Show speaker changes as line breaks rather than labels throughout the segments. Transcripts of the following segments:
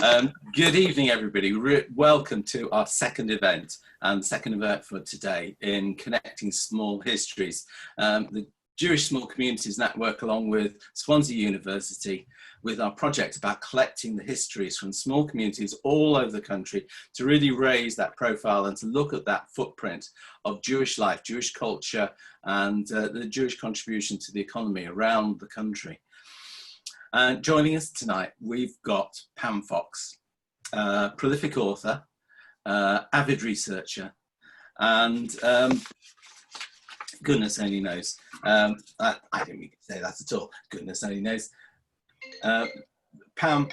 Good evening, everybody. Welcome to our second event for today in Connecting Small Histories. The Jewish Small Communities Network, along with Swansea University, with our project about collecting the histories from small communities all over the country to really raise that profile and to look at that footprint of Jewish life, Jewish culture, and the Jewish contribution to the economy around the country. And joining us tonight, we've got Pam Fox, prolific author, avid researcher, and goodness only knows. I don't think we can say that at all. Goodness only knows. Pam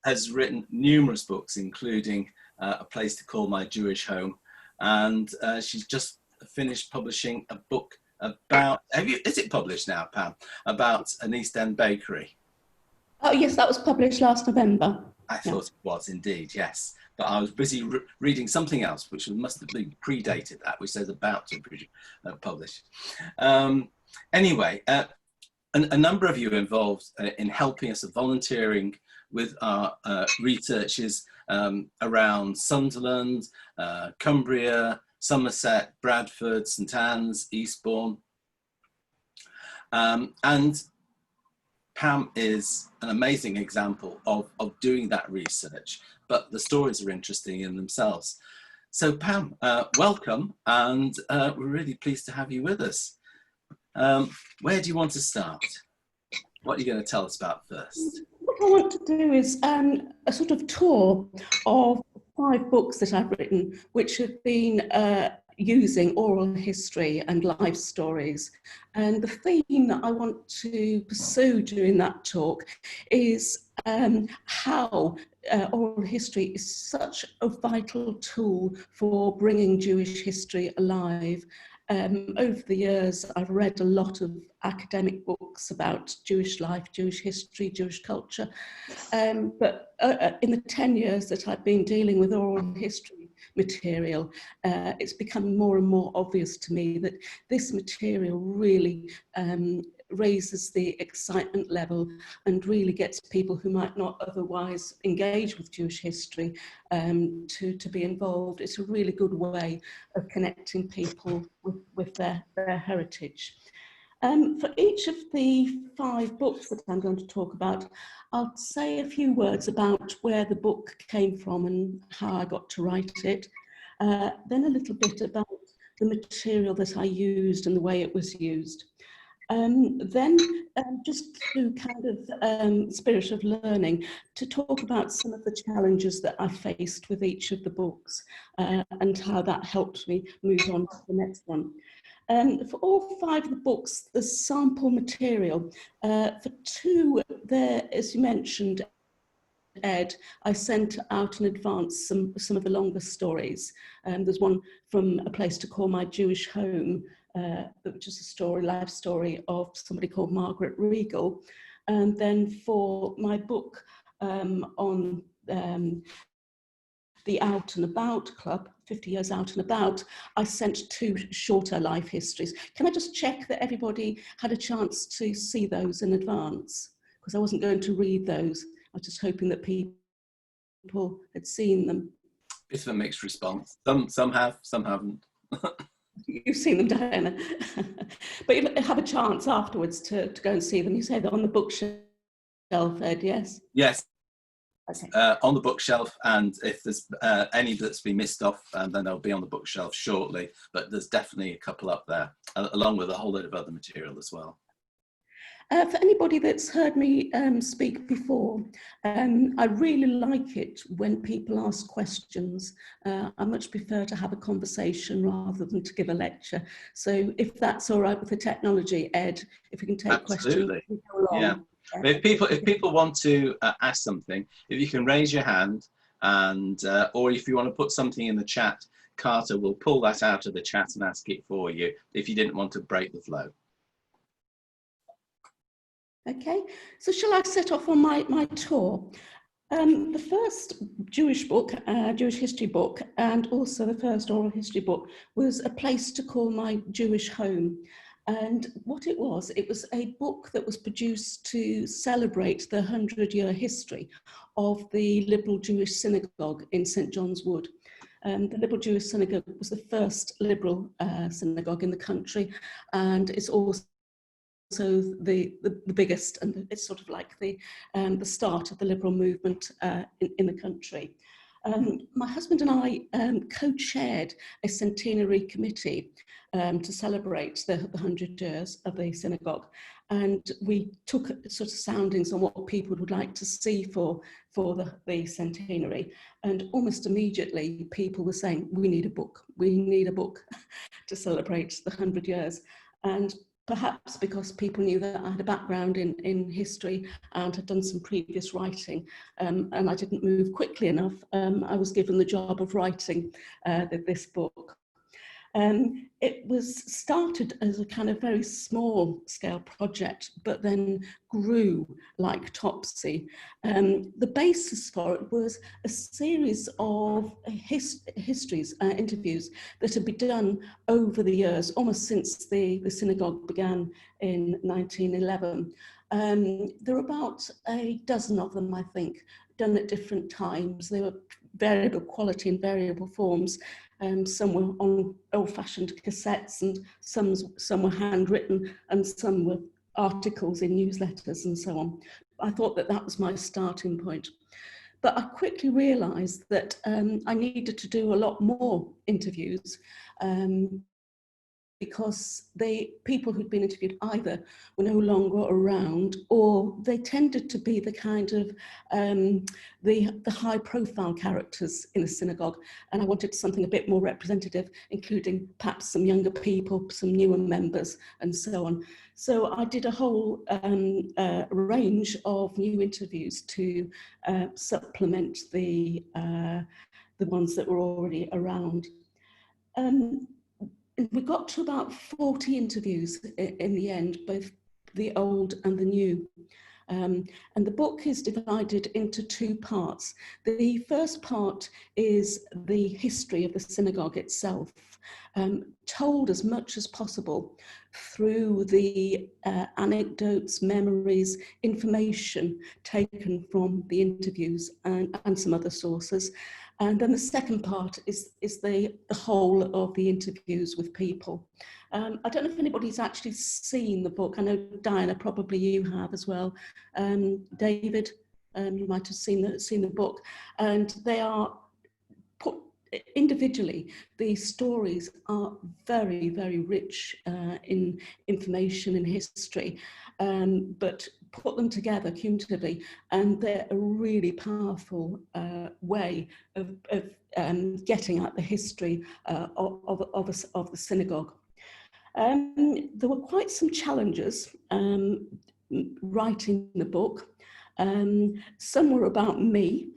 has written numerous books, including A Place to Call My Jewish Home, and she's just finished publishing a book about, is it published now, Pam, about an East End bakery?
Oh yes, that was published last November.
I thought it was indeed, yes. But I was busy reading something else, which must have been predated that, which says about to publish. Anyway, a number of you involved in helping us, volunteering with our researches around Sunderland, Cumbria, Somerset, Bradford, St Anne's, Eastbourne. And Pam is an amazing example of doing that research, but the stories are interesting in themselves. So Pam, welcome, and we're really pleased to have you with us. Where do you want to start? What are you going to tell us about first?
What I want to do is a sort of tour of 5 books that I've written, which have been using oral history and life stories. And the theme that I want to pursue during that talk is how oral history is such a vital tool for bringing Jewish history alive. Over the years, I've read a lot of academic books about Jewish life, Jewish history, Jewish culture. But in the 10 years that I've been dealing with oral history material, it's become more and more obvious to me that this material really raises the excitement level and really gets people who might not otherwise engage with Jewish history to be involved. It's a really good way of connecting people with their heritage. For each of the 5 books that I'm going to talk about, I'll say a few words about where the book came from and how I got to write it. Then a little bit about the material that I used and the way it was used. Then just through kind of spirit of learning, to talk about some of the challenges that I faced with each of the books and how that helped me move on to the next one. For all 5 of the books, the sample material. For 2, there, as you mentioned, Ed, I sent out in advance some of the longer stories. There's one from A Place to Call My Jewish Home, which is a life story of somebody called Margaret Regal. And then for my book on the Out and About Club, 50 Years Out and About, I sent 2 shorter life histories. Can I just check that everybody had a chance to see those in advance? Because I wasn't going to read those. I was just hoping that people had seen them.
Bit of a mixed response. Some have, some haven't.
You've seen them, Diana. But you have a chance afterwards to go and see them. You say they're on the bookshelf, Ed, yes?
Yes.
Okay.
On the bookshelf, and if there's any that's been missed off, then they'll be on the bookshelf shortly, but there's definitely a couple up there, along with a whole load of other material as well.
For anybody that's heard me speak before, I really like it when people ask questions. I much prefer to have a conversation rather than to give a lecture. So if that's all right with the technology, Ed, if we can take
Absolutely.
questions. Go along.
Yeah. If people want to ask something, if you can raise your hand, and or if you want to put something in the chat, Carter will pull that out of the chat and ask it for you if you didn't want to break the flow.
Okay, so shall I set off on my tour? The first Jewish book, Jewish history book, and also the first oral history book was A Place to Call My Jewish Home. And what it was a book that was produced to celebrate the 100-year history of the Liberal Jewish Synagogue in St John's Wood. The Liberal Jewish Synagogue was the first liberal synagogue in the country, and it's also the biggest, and it's sort of like the start of the liberal movement in the country. My husband and I co-chaired a centenary committee to celebrate the 100 years of the synagogue, and we took sort of soundings on what people would like to see for the centenary, and almost immediately people were saying, we need a book to celebrate the 100 years. And perhaps because people knew that I had a background in history and had done some previous writing, and I didn't move quickly enough, I was given the job of writing this book. It was started as a kind of very small scale project, but then grew like Topsy. The basis for it was a series of interviews that had been done over the years, almost since the synagogue began in 1911. There were about a dozen of them, I think, done at different times. They were variable quality and variable forms. Some were on old-fashioned cassettes, and some were handwritten, and some were articles in newsletters and so on. I thought that was my starting point. But I quickly realised that I needed to do a lot more interviews, because the people who'd been interviewed either were no longer around, or they tended to be the kind of the high profile characters in the synagogue, and I wanted something a bit more representative, including perhaps some younger people, some newer members, and so on. So I did a whole range of new interviews to supplement the ones that were already around. We got to about 40 interviews in the end, both the old and the new. And the book is divided into two parts. The first part is the history of the synagogue itself, told as much as possible through the anecdotes, memories, information taken from the interviews and some other sources. And then the second part is the whole of the interviews with people. I don't know if anybody's actually seen the book. I know, Diana, probably you have as well. David, you might have seen the book. And they are put individually. The stories are very, very rich in information and history, but put them together cumulatively, and they're a really powerful way of getting at the history of the synagogue. There were quite some challenges writing the book. Some were about me,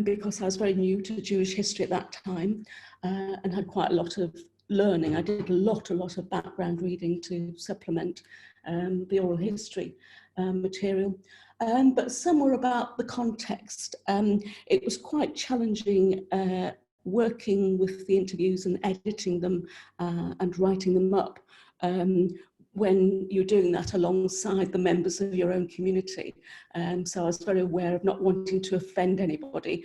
because I was very new to Jewish history at that time, and had quite a lot of learning. I did a lot of background reading to supplement the oral history material. But some were about the context. It was quite challenging working with the interviews and editing them and writing them up when you're doing that alongside the members of your own community. So I was very aware of not wanting to offend anybody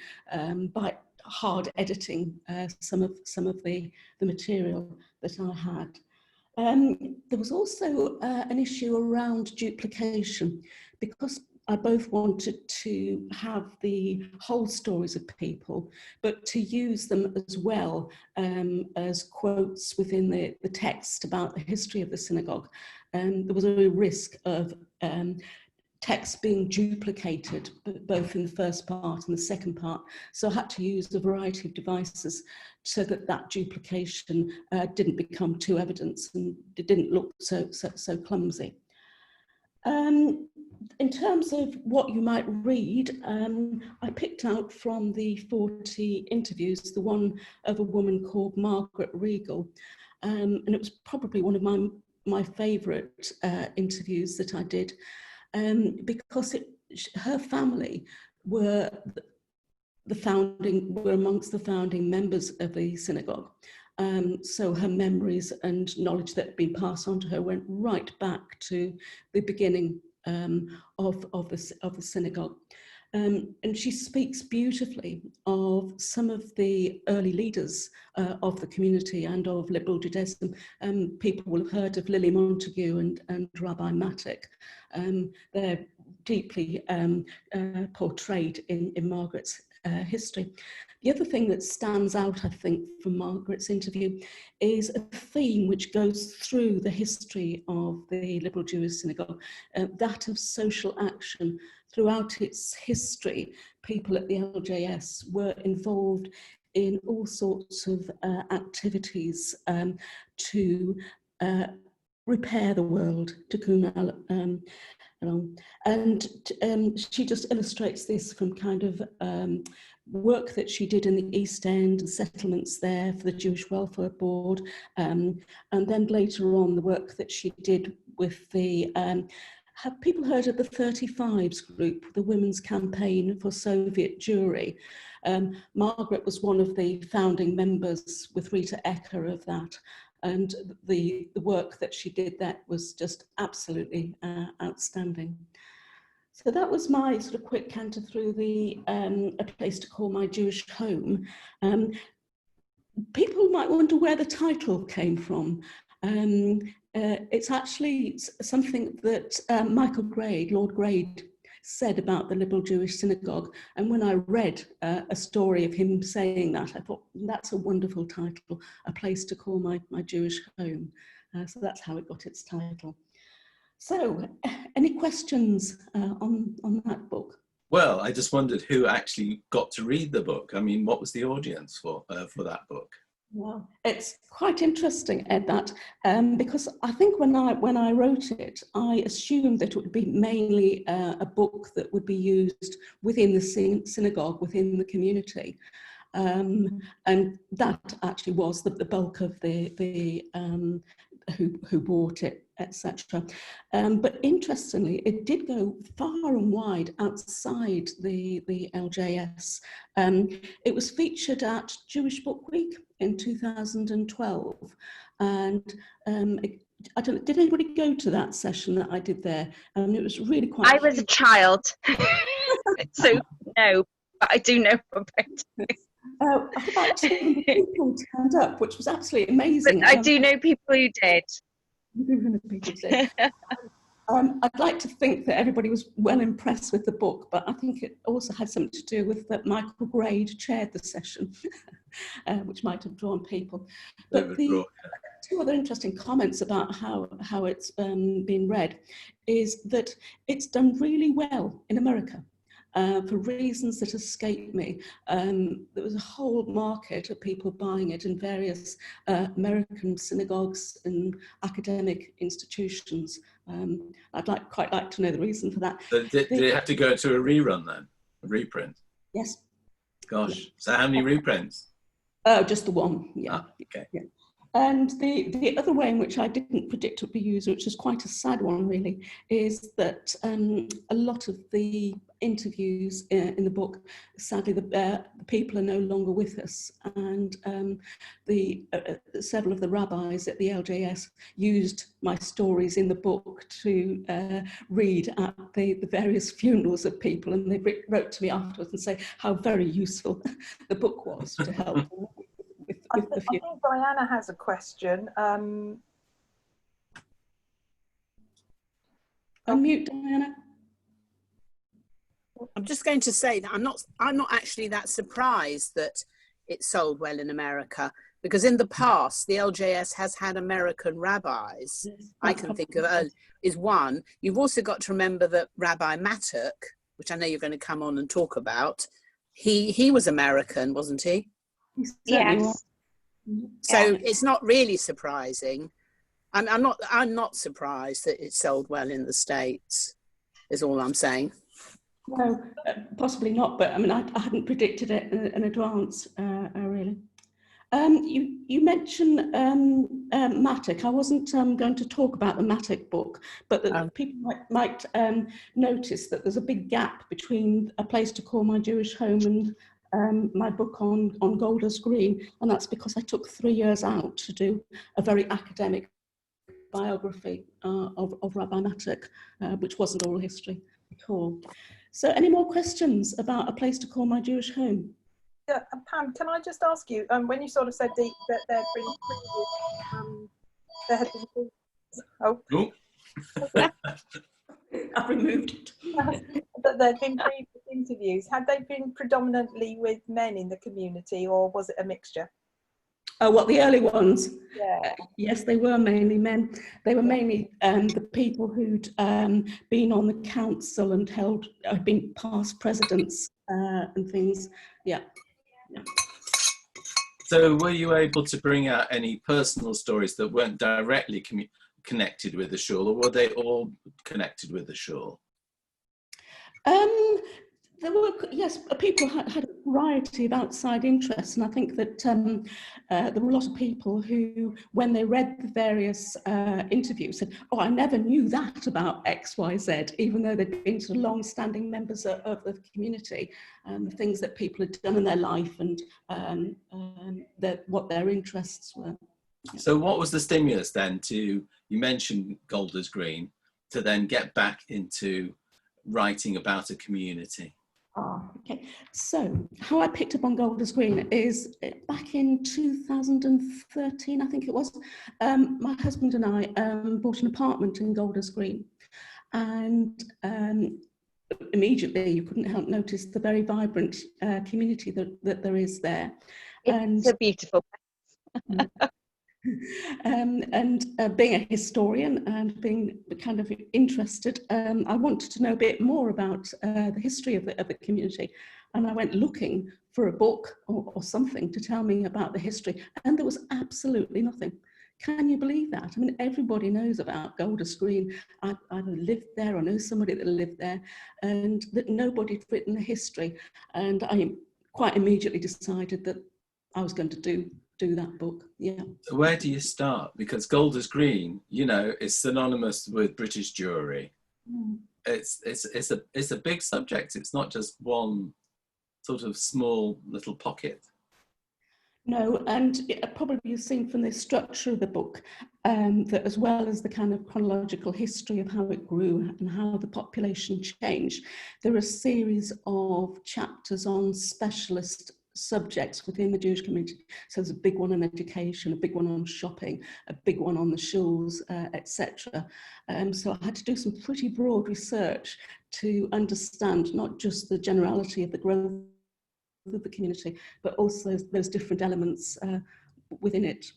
by hard editing some of the material that I had. There was also an issue around duplication, because I both wanted to have the whole stories of people, but to use them as well as quotes within the text about the history of the synagogue. There was a risk of text being duplicated, both in the first part and the second part. So I had to use a variety of devices so that duplication didn't become too evident and it didn't look so clumsy. In terms of what you might read, I picked out from the 40 interviews, the one of a woman called Margaret Regal, and it was probably one of my favourite interviews that I did, because her family were amongst the founding members of the synagogue. So her memories and knowledge that had been passed on to her went right back to the beginning of the synagogue. And she speaks beautifully of some of the early leaders of the community and of liberal Judaism. People will have heard of Lily Montagu and Rabbi Mattock. They're deeply portrayed in Margaret's history. The other thing that stands out, I think, from Margaret's interview is a theme which goes through the history of the Liberal Jewish Synagogue, that of social action. Throughout its history, people at the LJS were involved in all sorts of activities to repair the world, tikkun and she just illustrates this from kind of work that she did in the East End and settlements there for the Jewish Welfare Board, and then later on the work that she did with the have people heard of the 35s group, the Women's Campaign for Soviet Jewry? Margaret was one of the founding members with Rita Ecker of that. And the work that she did that was just absolutely outstanding. So that was my sort of quick canter through the A Place to Call My Jewish Home. People might wonder where the title came from. It's actually something that Michael Grade, Lord Grade, said about the Liberal Jewish Synagogue. And when I read a story of him saying that, I thought, that's a wonderful title, A Place to Call My Jewish Home. So that's how it got its title. So any questions on that book?
Well, I just wondered who actually got to read the book. I mean, what was the audience for that book?
Well, it's quite interesting, Ed, that because I think when I wrote it, I assumed that it would be mainly a book that would be used within the synagogue, within the community, and that actually was the bulk of the who bought it, etc. But interestingly, it did go far and wide outside the LJS. It was featured at Jewish Book Week in 2012, and I don't. Did anybody go to that session that I did there? It was really quite.
I was a child, so no, but I do know about it.
About 200 people turned up, which was absolutely amazing.
But I do know people who did.
I'd like to think that everybody was well impressed with the book, but I think it also had something to do with that Michael Grade chaired the session, which might have drawn people. But the two other interesting comments about how it's been read is that it's done really well in America. For reasons that escape me. There was a whole market of people buying it in various American synagogues and academic institutions. I'd quite like to know the reason for that.
So did it have to go to a rerun then? A reprint?
Yes.
Gosh,
yeah.
So how many reprints?
Just the one, yeah.
Okay.
Yeah. And the other way in which I didn't predict it would be used, which is quite a sad one really, is that a lot of the interviews in the book, sadly the people are no longer with us, and several of the rabbis at the LJS used my stories in the book to read at the various funerals of people, and they wrote to me afterwards and say how very useful the book was to help.
I think Diana has a question.
Unmute, Diana.
I'm just going to say that I'm not actually that surprised that it sold well in America, because in the past the LJS has had American rabbis. I can think of is one. You've also got to remember that Rabbi Mattock, which I know you're going to come on and talk about, he was American, wasn't he?
Yes.
So it's not really surprising. I'm not surprised that it sold well in the States, is all I'm saying.
No, possibly not, but I mean, I hadn't predicted it in advance, really. You mentioned Mattock. I wasn't going to talk about the Mattock book, but that people might notice that there's a big gap between A Place to Call My Jewish Home my book on Golders Green, and that's because I took 3 years out to do a very academic biography of Rabbi Matuk, which wasn't oral history at all. So any more questions about A Place to Call My Jewish Home?
Yeah, Pam, can I just ask you, when you sort of said that there had been
I've removed it.
that there had been previous interviews, had they been predominantly with men in the community, or was it a mixture?
Oh, what, the early ones?
Yeah.
Yes, they were mainly men. They were mainly the people who'd been on the council and had been past presidents and things. Yeah.
So were you able to bring out any personal stories that weren't directly connected with the shul, or were they all connected with the shul?
There were, yes, people had a variety of outside interests, and I think that there were a lot of people who, when they read the various interviews, said, "Oh, I never knew that about X, Y, Z," even though they'd been sort of long-standing members of the community, and the things that people had done in their life and what their interests were. Yeah.
So what was the stimulus then you mentioned Golders Green, to then get back into writing about a community?
Okay, so how I picked up on Golders Green is back in 2013, I think it was. My husband and I bought an apartment in Golders Green, and immediately you couldn't help notice the very vibrant community that there is there.
It's a beautiful place.
Being a historian and being kind of interested, I wanted to know a bit more about the history of the community, and I went looking for a book or something to tell me about the history, and there was absolutely nothing. Can you believe that? I mean, everybody knows about Golders Green. I lived there, I know somebody that lived there, and that nobody had written the history, and I quite immediately decided that I was going to do that book. Yeah.
So where do you start? Because Golders Green, you know, is synonymous with British Jewry.
Mm.
It's a big subject. It's not just one sort of small little pocket.
No, and probably you've seen from the structure of the book that, as well as the kind of chronological history of how it grew and how the population changed, there are a series of chapters on specialist subjects within the Jewish community. So there's a big one on education, a big one on shopping, a big one on the shuls, etc. So I had to do some pretty broad research to understand not just the generality of the growth of the community, but also those different elements within it.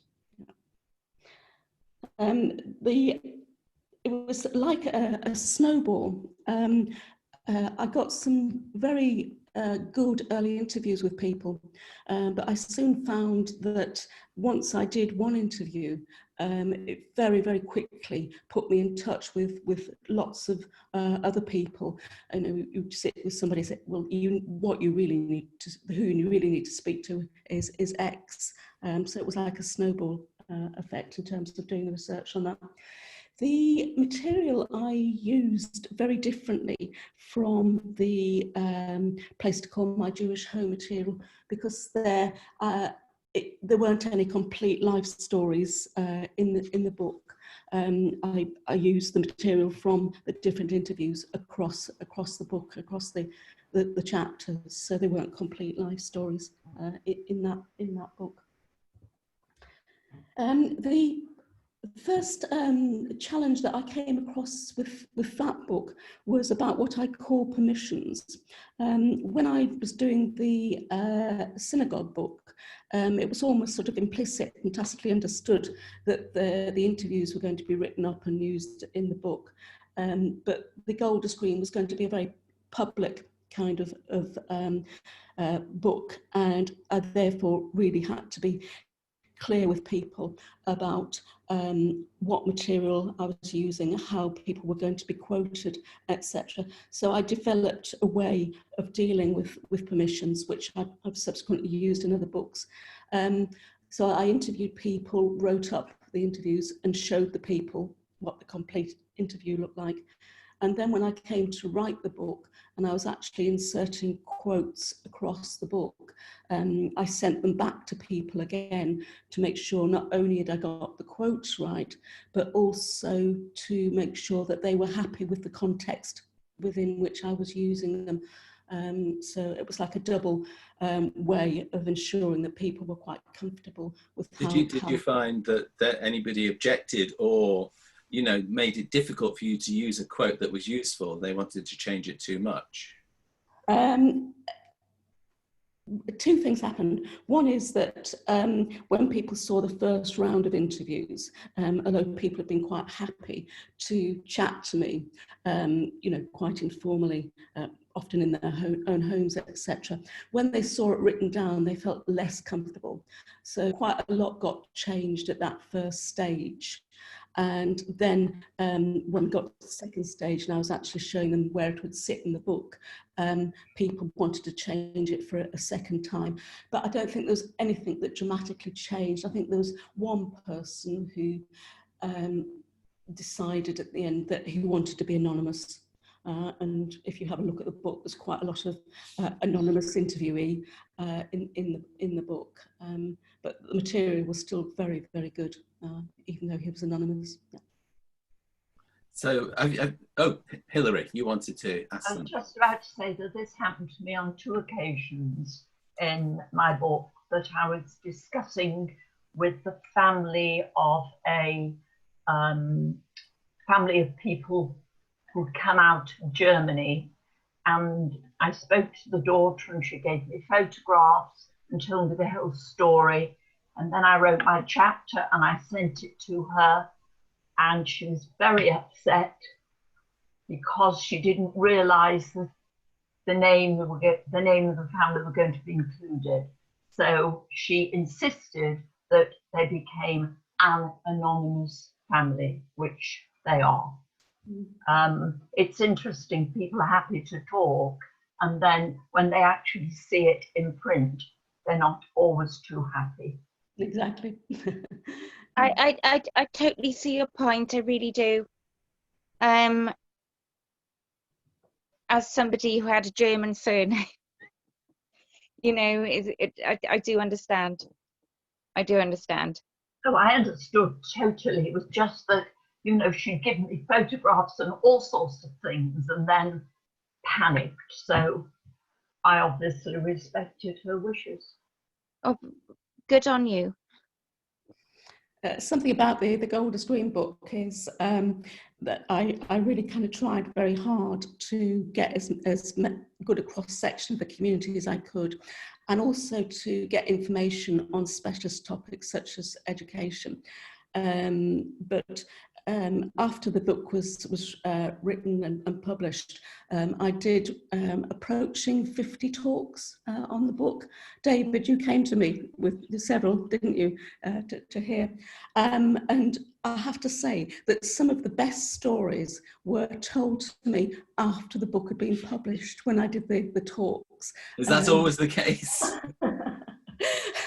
It was like a snowball. I got some very good early interviews with people, but I soon found that once I did one interview, it very, very quickly put me in touch with lots of other people. And you sit with somebody and say, well, who you really need to speak to is X. So it was like a snowball effect in terms of doing the research on that. The material I used very differently from the Place to Call My Jewish Home material, because there weren't any complete life stories in the book. I used the material from the different interviews across the book, across the chapters, so they weren't complete life stories in that book. The first challenge that I came across with that book was about what I call permissions. When I was doing the synagogue book, it was almost sort of implicit and tacitly understood that the interviews were going to be written up and used in the book. But the Golders Green was going to be a very public kind of book, and I therefore really had to be clear with people about what material I was using, how people were going to be quoted, etc. So I developed a way of dealing with permissions, which I've subsequently used in other books. So I interviewed people, wrote up the interviews and showed the people what the complete interview looked like. And then when I came to write the book, and I was actually inserting quotes across the book, I sent them back to people again to make sure not only had I got the quotes right, but also to make sure that they were happy with the context within which I was using them. So it was like a double way of ensuring that people were quite comfortable with how...
Did you find that anybody objected or, you know, made it difficult for you to use a quote that was useful? They wanted to change it too much?
Two things happened. One is that when people saw the first round of interviews, although people have been quite happy to chat to me, you know, quite informally, often in their own homes, etc. When they saw it written down, they felt less comfortable. So quite a lot got changed at that first stage. And then when we got to the second stage and I was actually showing them where it would sit in the book, people wanted to change it for a second time. But I don't think there was anything that dramatically changed. I think there was one person who decided at the end that he wanted to be anonymous. And if you have a look at the book, there's quite a lot of anonymous interviewee in the book. But the material was still very, very good, even though he was anonymous. Yeah.
So, oh, Hilary, you wanted to ask
I
them.
was just about to say that this happened to me on 2 occasions in my book, that I was discussing with the family of a family of people who'd come out of Germany, and I spoke to the daughter and she gave me photographs and told me the whole story, and then I wrote my chapter and I sent it to her, and she was very upset because she didn't realize that the name of the family were going to be included. So she insisted that they became an anonymous family, which they are. It's interesting, people are happy to talk, and then when they actually see it in print, they're not always too happy.
Exactly.
I totally see your point, I really do. As somebody who had a German surname, you know, I do understand. I do understand.
Oh, I understood totally. It was just that, you know, she'd given me photographs and all sorts of things and then panicked. So I obviously respected her wishes.
Oh, good on you.
Something about the Golders Green book is that I really kind of tried very hard to get as good a cross-section of the community as I could, and also to get information on specialist topics such as education. But after the book was written and published, I did approaching 50 talks on the book. David, you came to me with several, didn't you, to hear? And I have to say that some of the best stories were told to me after the book had been published, when I did the talks.
Is that always the case?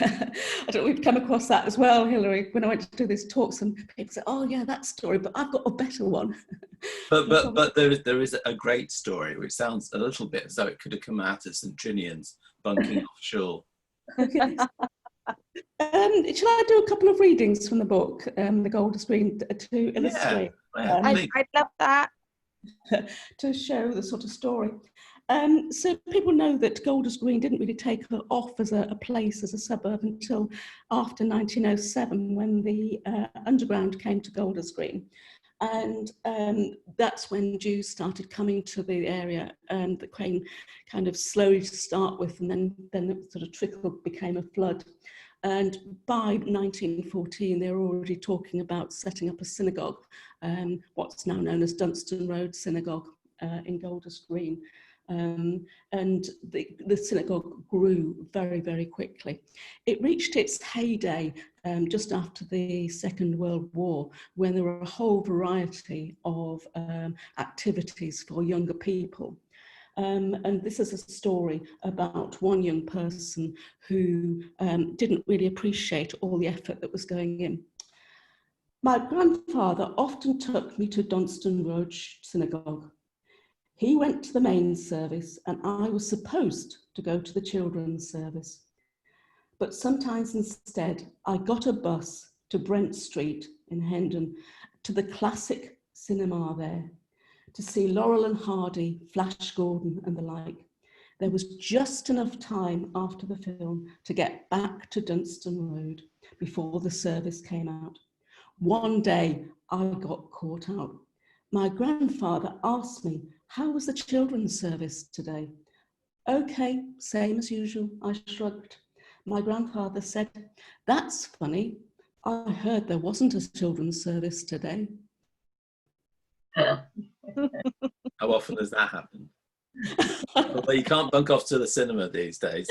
I don't know, we've come across that as well, Hilary, when I went to do these talks, and people say, oh yeah, that story, but I've got a better one.
But there is a great story which sounds a little bit as though it could have come out of St Trinian's bunking offshore.
Okay. Shall I do a couple of readings from the book, The Golders Green, to illustrate?
Yeah,
I'd love that.
To show the sort of story. So people know that Golders Green didn't really take off as a place, as a suburb, until after 1907, when the underground came to Golders Green. And that's when Jews started coming to the area, that came kind of slowly to start with, and then it sort of trickled, became a flood. And by 1914, they were already talking about setting up a synagogue, what's now known as Dunstan Road Synagogue in Golders Green. And the synagogue grew very, very quickly. It reached its heyday just after the Second World War, when there were a whole variety of activities for younger people. And this is a story about one young person who didn't really appreciate all the effort that was going in. My grandfather often took me to Dunstan Road Synagogue. He went to the main service and I was supposed to go to the children's service. But sometimes instead, I got a bus to Brent Street in Hendon, to the classic cinema there, to see Laurel and Hardy, Flash Gordon and the like. There was just enough time after the film to get back to Dunstan Road before the service came out. One day I got caught out. My grandfather asked me, how was the children's service today? Okay, same as usual, I shrugged. My grandfather said, that's funny. I heard there wasn't a children's service today.
How often does that happen? Well, you can't bunk off to the cinema these days.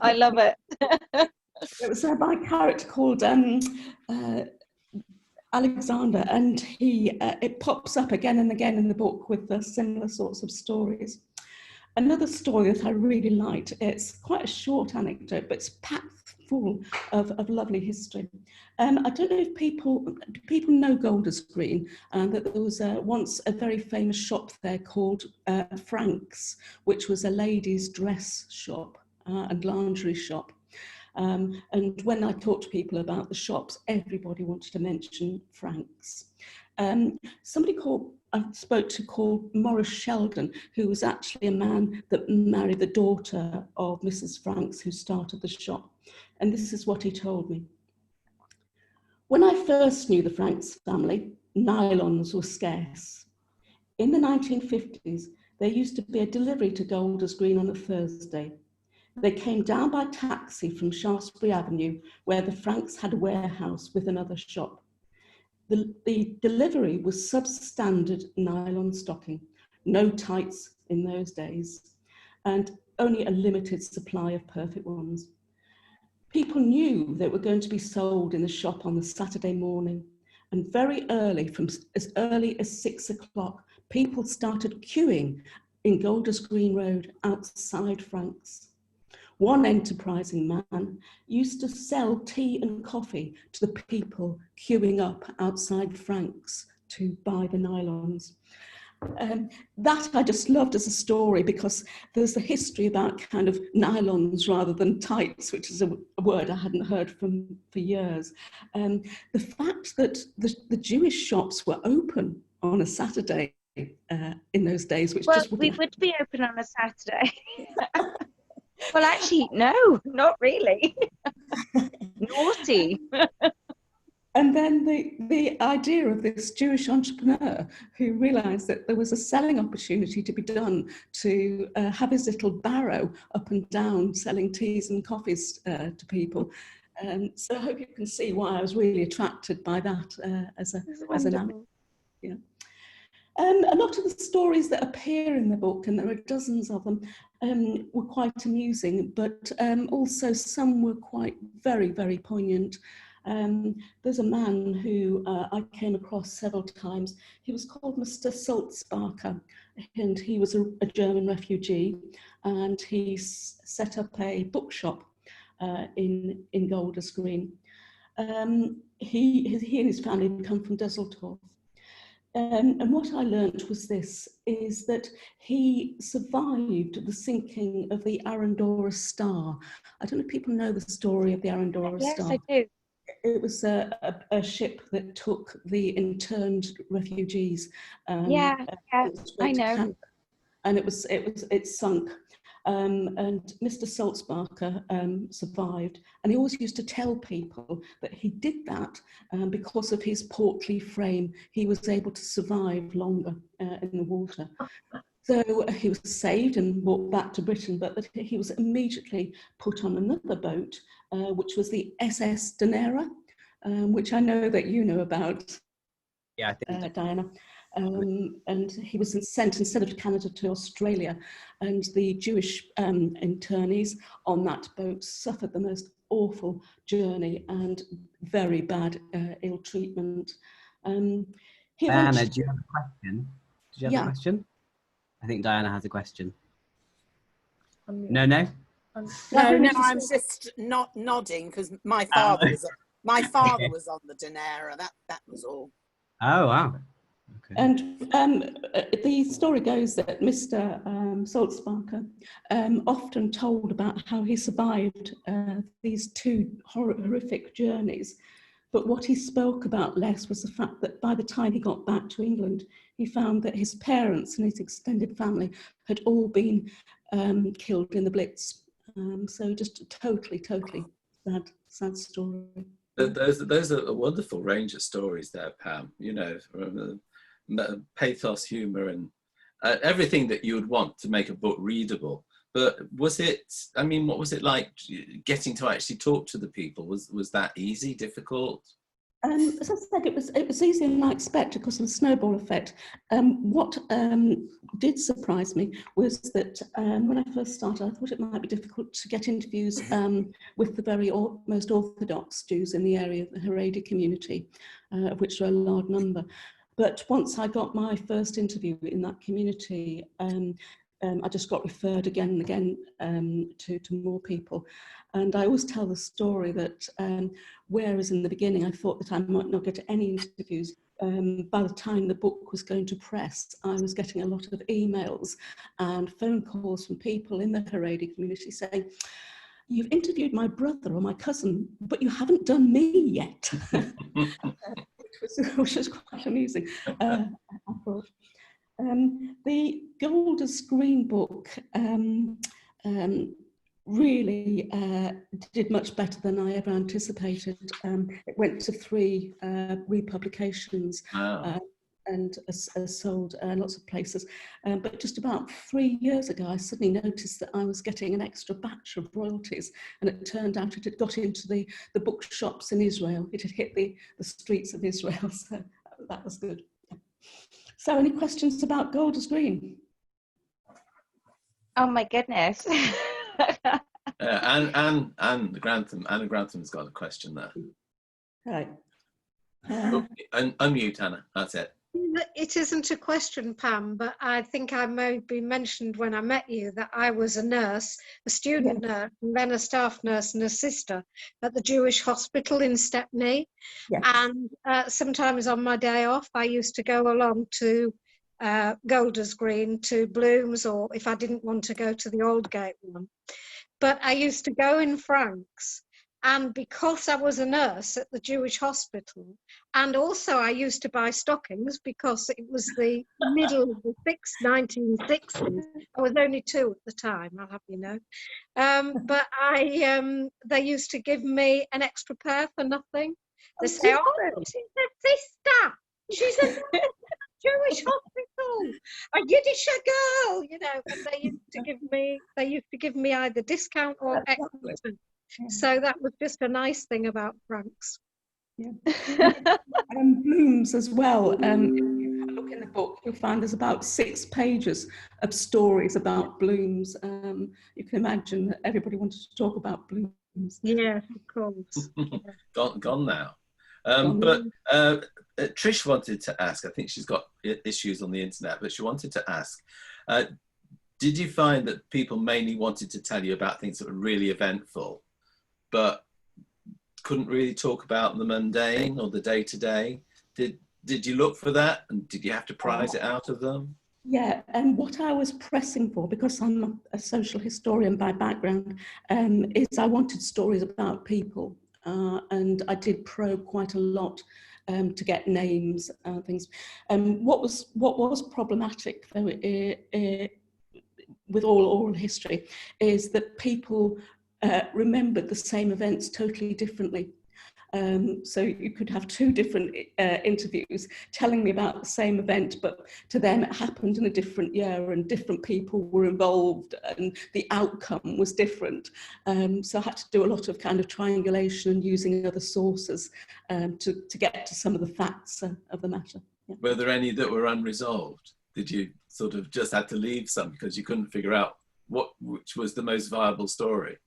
I love it.
It was by a character called Alexander, and it pops up again and again in the book with the similar sorts of stories. Another story that I really liked, it's quite a short anecdote, but it's packed full of lovely history. I don't know if people know Golders Green, and that there was once a very famous shop there called Frank's, which was a ladies' dress shop and lingerie shop. And when I talked to people about the shops, everybody wanted to mention Frank's. Somebody I spoke to called Maurice Sheldon, who was actually a man that married the daughter of Mrs. Franks, who started the shop. And this is what he told me. When I first knew the Franks family, nylons were scarce. In the 1950s, there used to be a delivery to Golders Green on a Thursday. They came down by taxi from Shaftesbury Avenue, where the Franks had a warehouse with another shop. The delivery was substandard nylon stocking, no tights in those days, and only a limited supply of perfect ones. People knew they were going to be sold in the shop on the Saturday morning, and very early, from as early as 6 o'clock, people started queuing in Golders Green Road outside Frank's. One enterprising man used to sell tea and coffee to the people queuing up outside Frank's to buy the nylons. That I just loved as a story, because there's a history about kind of nylons rather than tights, which is a word I hadn't heard for years. The fact that the Jewish shops were open on a Saturday in those days, which
Well,
just
we would be open on a Saturday. Well, actually, no, not really. Naughty.
And then the idea of this Jewish entrepreneur who realised that there was a selling opportunity to be done to have his little barrow up and down selling teas and coffees to people. So I hope you can see why I was really attracted by that as an yeah. A lot of the stories that appear in the book, and there are dozens of them, were quite amusing, but also some were quite very, very poignant. There's a man who I came across several times. He was called Mr. Sulzbacher, and he was a German refugee, and he set up a bookshop in Golders Green. He and his family had come from Dusseldorf. And what I learnt was this, is that he survived the sinking of the Arandora Star. I don't know if people know the story of the Arandora Star.
Yes, I do.
It was a ship that took the interned refugees.
Yeah, I know.
And it sunk. And Mr. Sulzbacher survived, and he always used to tell people that he did that because of his portly frame. He was able to survive longer in the water. So he was saved and brought back to Britain, but that he was immediately put on another boat, which was the SS Dunera, which I know that you know about.
Yeah, I think
Diana. And he was sent instead of Canada to Australia, and the Jewish internees on that boat suffered the most awful journey and very bad ill treatment.
Diana, do you have a question? Did you have a question? I think Diana has a question. No.
No, I'm just not nodding because my father was on the Dunera. That was all.
Oh wow. Okay.
And the story goes that Mr. Saltzbacher often told about how he survived these two horrific journeys. But what he spoke about less was the fact that by the time he got back to England, he found that his parents and his extended family had all been killed in the Blitz. So just a totally sad story.
Those are a wonderful range of stories there, Pam. You know, from pathos, humour, and everything that you would want to make a book readable. But was it, I mean, what was it like getting to actually talk to the people? Was that easy, difficult?
As I said, it was easier than I expected because of the snowball effect. What did surprise me was that when I first started, I thought it might be difficult to get interviews with the very most orthodox Jews in the area of the Haredi community, of which there are a large number. But once I got my first interview in that community, I just got referred again and again to more people. And I always tell the story that whereas in the beginning I thought that I might not get any interviews, by the time the book was going to press, I was getting a lot of emails and phone calls from people in the Haredi community saying, "You've interviewed my brother or my cousin, but you haven't done me yet," which was quite amusing, I thought. The Golders Green book really did much better than I ever anticipated. It went to 3 republications.
Wow.
And sold lots of places. But just about 3 years ago, I suddenly noticed that I was getting an extra batch of royalties, and it turned out it had got into the bookshops in Israel. It had hit the streets of Israel, so that was good. So any questions about Golders Green?
Oh my goodness.
And Anna Grantham's got a question there.
Right.
Unmute, Anna, that's it.
It isn't a question, Pam, but I think I maybe mentioned when I met you that I was a nurse, a student nurse, and then a staff nurse and a sister at the Jewish hospital in Stepney.
Yes.
And sometimes on my day off, I used to go along to Golders Green, to Bloom's, or if I didn't want to go to the Aldgate one. But I used to go in francs. And because I was a nurse at the Jewish hospital, and also I used to buy stockings because it was the middle of the 1960s. I was only 2 at the time, I'll have you know. But they used to give me an extra pair for nothing. They say, "Oh, she's a sister. She's a Jewish hospital, a Yiddish girl," you know. And they used to give me either discount or extra. So that was just a nice thing about francs.
Yeah. Bloom's as well. If you have a look in the book, you'll find there's about 6 pages of stories about Bloom's. You can imagine that everybody wanted to talk about Bloom's.
Yes, of course.
Gone now. But Trish wanted to ask, I think she's got issues on the internet, but she wanted to ask, did you find that people mainly wanted to tell you about things that were really eventful, but couldn't really talk about the mundane or the day-to-day? Did you look for that, and did you have to prize it out of them?
Yeah, and what I was pressing for, because I'm a social historian by background, is I wanted stories about people, and I did probe quite a lot to get names and things. What was problematic, though, with all oral history, is that people remembered the same events totally differently. So you could have 2 different interviews telling me about the same event, but to them it happened in a different year and different people were involved and the outcome was different. So I had to do a lot of kind of triangulation and using other sources to get to some of the facts of the matter. Yeah.
Were there any that were unresolved? Did you sort of just had to leave some because you couldn't figure out which was the most viable story?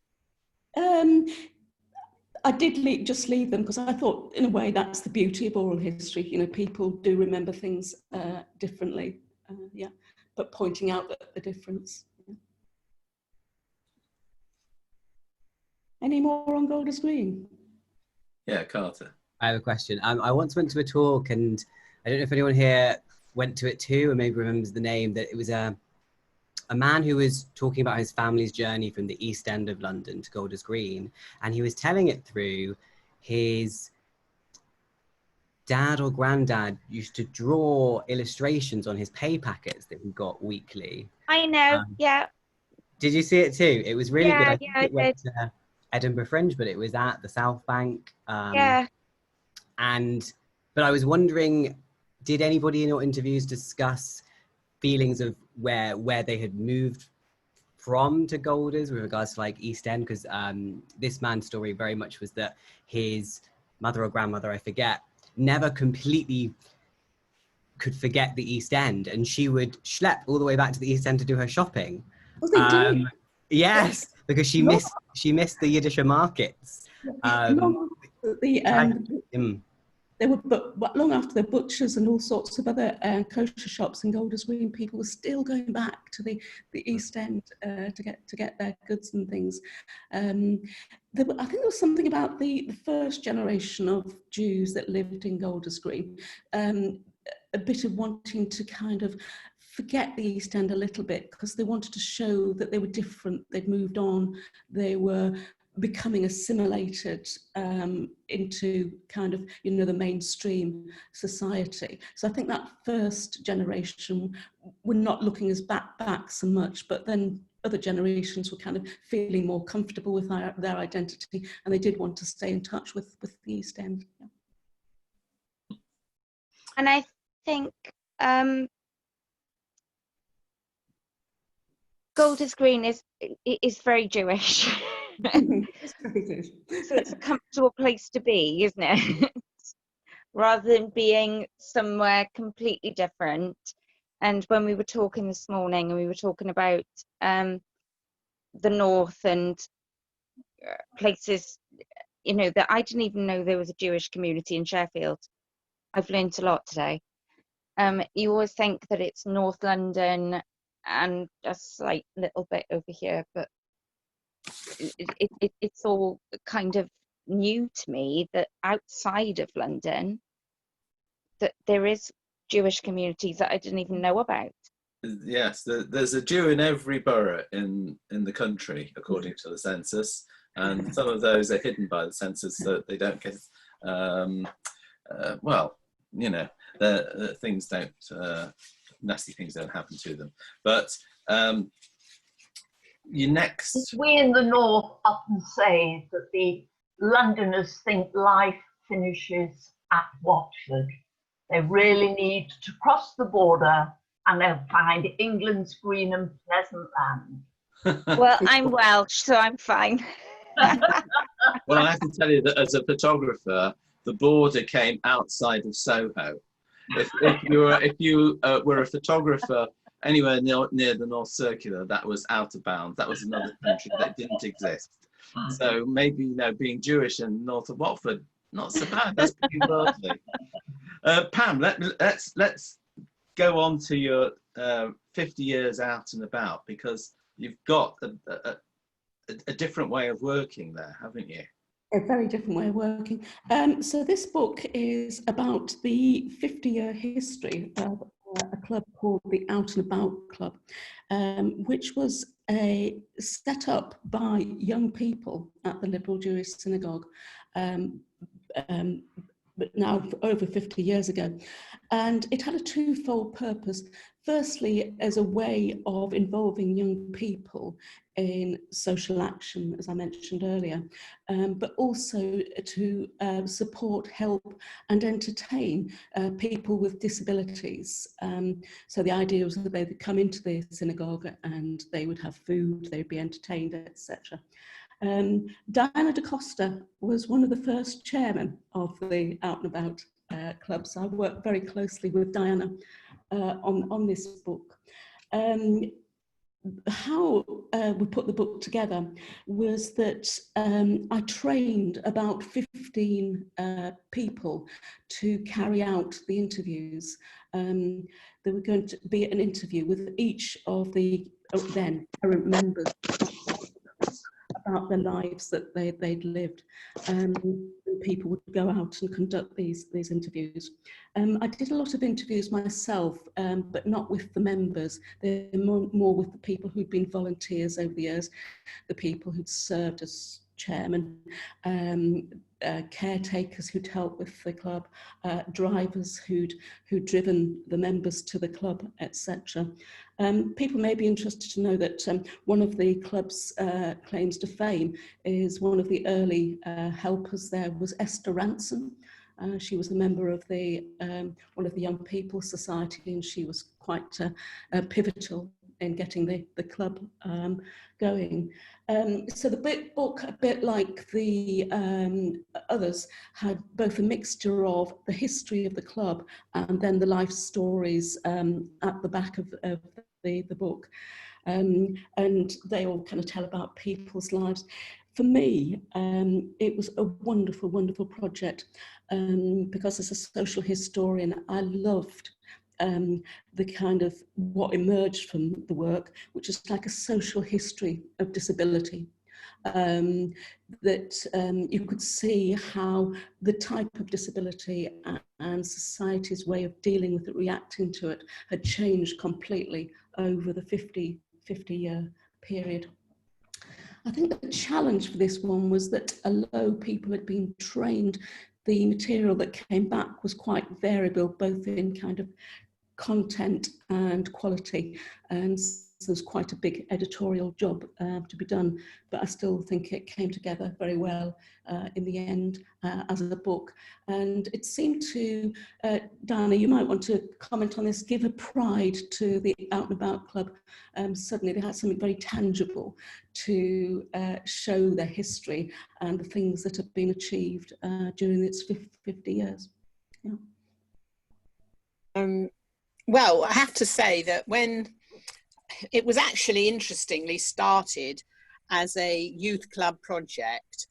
I did just leave them because I thought, in a way, that's the beauty of oral history. You know, people do remember things differently, yeah, but pointing out the difference. Yeah. Any more on Golders Green?
Yeah, Carter.
I have a question. I once went to a talk, and I don't know if anyone here went to it too and maybe remembers the name, that it was a man who was talking about his family's journey from the East End of London to Golders Green, and he was telling it through his dad or granddad used to draw illustrations on his pay packets that he got weekly.
I know, yeah.
Did you see it too? It was really good. I think it went
did.
to Edinburgh Fringe, but it was at the South Bank.
Yeah.
But I was wondering, did anybody in your interviews discuss feelings of where they had moved from to Golders with regards to like East End? Because this man's story very much was that his mother or grandmother, I forget, never completely could forget the East End, and she would schlep all the way back to the East End to do her shopping. Yes, because she missed the Yiddisher markets.
They were, but long after the butchers and all sorts of other kosher shops in Golders Green, people were still going back to the East End to get their goods and things. I think there was something about the first generation of Jews that lived in Golders Green, a bit of wanting to kind of forget the East End a little bit, because they wanted to show that they were different, they'd moved on, they were becoming assimilated into kind of, you know, the mainstream society. So I think that first generation were not looking as back so much, but then other generations were kind of feeling more comfortable with their identity, and they did want to stay in touch with the East End. Yeah.
And I think Golders Green is very Jewish. So it's a comfortable place to be, isn't it? Rather than being somewhere completely different. And when we were talking this morning, and we were talking about the north and places, you know, that I didn't even know there was a Jewish community in Sheffield. I've learnt a lot today. You always think that it's North London and a slight little bit over here, but it's all kind of new to me that outside of London that there is Jewish communities that I didn't even know about.
Yes, there's a Jew in every borough in the country, according to the census, and some of those are hidden by the census so they don't get, well, you know, things don't, nasty things don't happen to them. But
we in the north often say that the Londoners think life finishes at Watford. They really need to cross the border and they'll find England's green and pleasant land.
Well, I'm Welsh, so I'm fine.
Well, I have to tell you that as a photographer, the border came outside of Soho. If you were a photographer anywhere near the North Circular, that was out of bounds. That was another country that didn't exist. So maybe, you know, being Jewish and north of Watford, not so bad. That's pretty worldly. Pam, let's go on to your 50 years out and about, because you've got a different way of working there, haven't you?
A very different way of working. So this book is about the 50-year history of a club called the Out and About Club, which was set up by young people at the Liberal Jewish Synagogue, but now over 50 years ago. And it had a twofold purpose. Firstly, as a way of involving young people in social action, as I mentioned earlier, but also to support, help and entertain people with disabilities. So the idea was that they would come into the synagogue and they would have food, they would be entertained, etc. Diana da Costa was one of the first chairmen of the Out and About Club, so I worked very closely with Diana on this book. How we put the book together was that I trained about 15 people to carry out the interviews. There were going to be an interview with each of the then current members about their lives that they'd lived. And people would go out and conduct these interviews. I did a lot of interviews myself, but not with the members. They're more with the people who'd been volunteers over the years, the people who'd served as chairman, caretakers who'd helped with the club, drivers who'd driven the members to the club, etc. People may be interested to know that one of the club's claims to fame is one of the early helpers there was Esther Ransom. She was a member of the one of the Young People's Society, and she was quite pivotal in getting the club going. So the book, a bit like the others, had both a mixture of the history of the club and then the life stories at the back of the book. And they all kind of tell about people's lives. For me, it was a wonderful, wonderful project because as a social historian, I loved the kind of what emerged from the work, which is like a social history of disability. That you could see how the type of disability and society's way of dealing with it, reacting to it, had changed completely over the 50-year period. I think the challenge for this one was that although people had been trained, the material that came back was quite variable, both in kind of content and quality, and so there's quite a big editorial job to be done, but I still think it came together very well in the end as a book. And it seemed to, Diana, you might want to comment on this, give a pride to the Out and About Club. Suddenly they had something very tangible to show their history and the things that have been achieved during its 50 years. Yeah.
Well, I have to say that when it was actually interestingly started as a youth club project,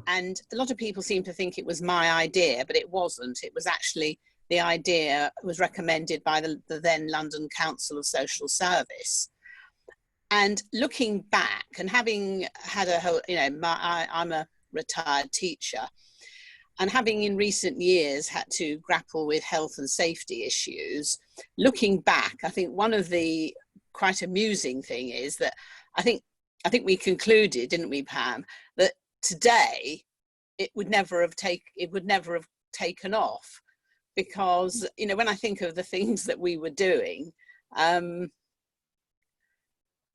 and a lot of people seem to think it was my idea, but it wasn't. It was actually the idea was recommended by the then London Council of Social Service. And looking back and having had a whole, you know, I'm a retired teacher, and having in recent years had to grapple with health and safety issues, looking back, I think one of the quite amusing thing is that I think we concluded, didn't we, Pam, that today it would never have taken off, because, you know, when I think of the things that we were doing,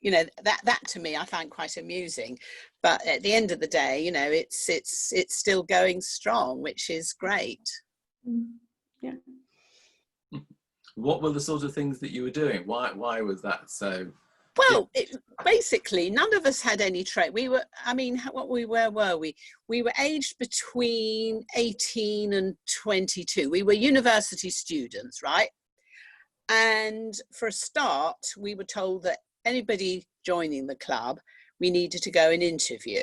you know, that to me I find quite amusing. But at the end of the day, you know, it's still going strong, which is great.
Yeah.
What were the sort of things that you were doing? Why was that so?
Well, basically, none of us had any trade. We were, I mean, where were we? We were aged between 18 and 22. We were university students, right? And for a start, we were told that anybody joining the club, we needed to go and interview.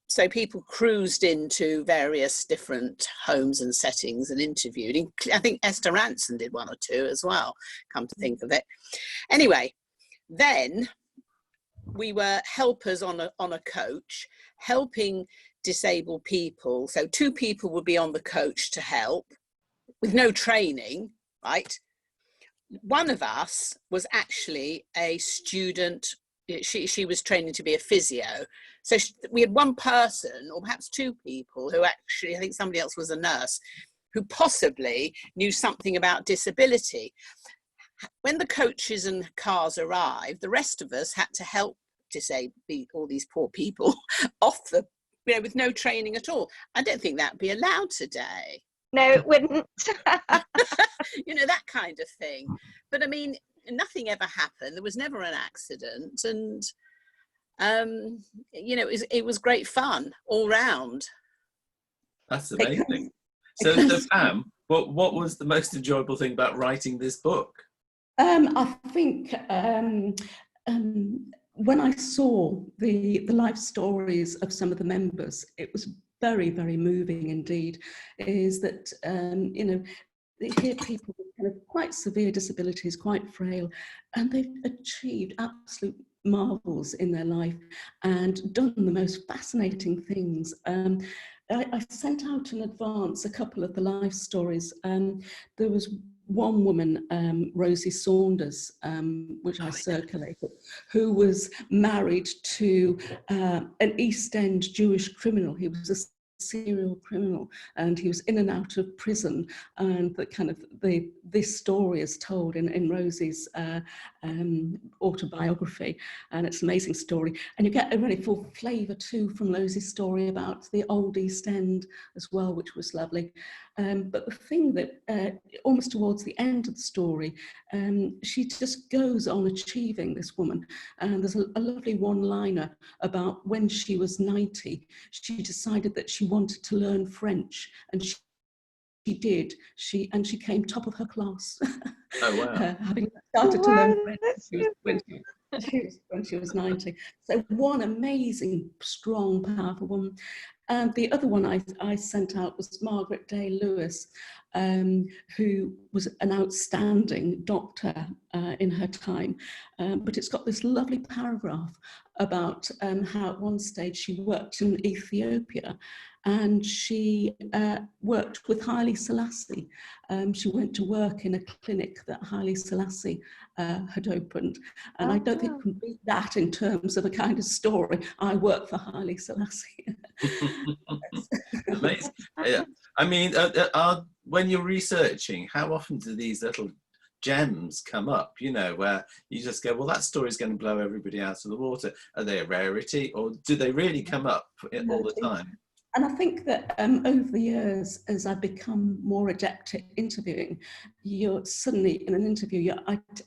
So people cruised into various different homes and settings and interviewed. I think Esther Ransom did one or two as well, come to think of it. Anyway, then we were helpers on a coach, helping disabled people. So 2 people would be on the coach to help with no training, right? One of us was actually a student. She was training to be a physio. So we had one person, or perhaps 2 people, who actually, I think somebody else was a nurse, who possibly knew something about disability. When the coaches and cars arrived, the rest of us had to help all these poor people off the, you know, with no training at all. I don't think that'd be allowed today.
No, it wouldn't.
You know, that kind of thing. But I mean, nothing ever happened. There was never an accident. And, you know, it was great fun all round.
That's amazing. So Pam, what was the most enjoyable thing about writing this book?
I think when I saw the life stories of some of the members, it was very, very moving indeed. Is that, you know, hear people with kind of quite severe disabilities, quite frail, and they've achieved absolute marvels in their life and done the most fascinating things. I sent out in advance a couple of the life stories. There was one woman, Rosie Saunders, which I circulated, who was married to an East End Jewish criminal. He was a serial criminal, and he was in and out of prison, and this story is told in Rosie's autobiography, and it's an amazing story, and you get a really full flavour too from Rosie's story about the old East End as well, which was lovely. But the thing that almost towards the end of the story, she just goes on achieving, this woman, and there's a lovely one-liner about when she was 90, she decided that she wanted to learn French, and she did. She came top of her class.
Oh wow!
Having started to learn French when she was 90. So one amazing, strong, powerful woman. And the other one I sent out was Margaret Day Lewis, who was an outstanding doctor in her time. But it's got this lovely paragraph about how at one stage she worked in Ethiopia, and she worked with Haile Selassie. She went to work in a clinic that Haile Selassie had opened. And I don't think you can beat that in terms of a kind of story. I work for Haile Selassie.
Amazing. Yeah. I mean, when you're researching, how often do these little gems come up, you know, where you just go, well, that story's going to blow everybody out of the water? Are they a rarity, or do they really come up all the time?
And I think that over the years, as I've become more adept at interviewing, you're suddenly in an interview, your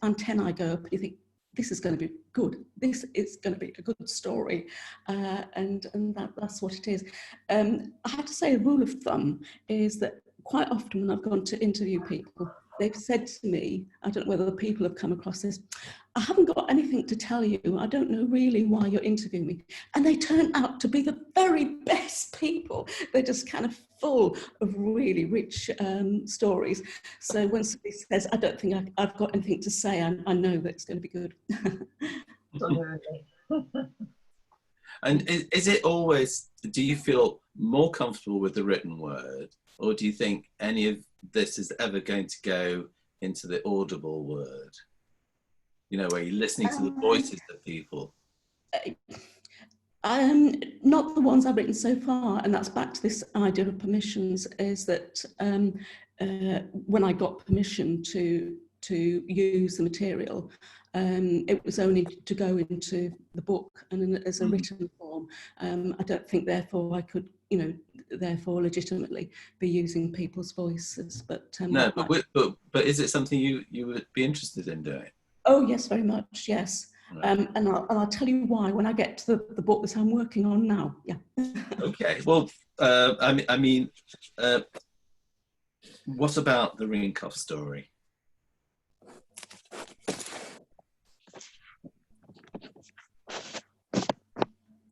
antennae go up, and you think, this is going to be good. This is going to be a good story, and that's what it is. I have to say, a rule of thumb is that quite often when I've gone to interview people, they've said to me, I don't know whether the people have come across this, I haven't got anything to tell you. I don't know really why you're interviewing me. And they turn out to be the very best people. They're just kind of full of really rich stories. So when somebody says, I don't think I've got anything to say, I know that it's going to be good.
And is it always, do you feel more comfortable with the written word, or do you think any of this is ever going to go into the audible word? You know, where you're listening to the voices of people.
Not the ones I've written so far, and that's back to this idea of permissions, is that when I got permission to use the material, it was only to go into the book and as a written form. I don't think therefore I could, you know, therefore legitimately be using people's voices. But
no, but is it something you would be interested in doing?
Oh yes, very much, yes. Right. And I'll tell you why when I get to the book that I'm working on now. Yeah.
Okay. Well, I mean, what about the Rinkoff story?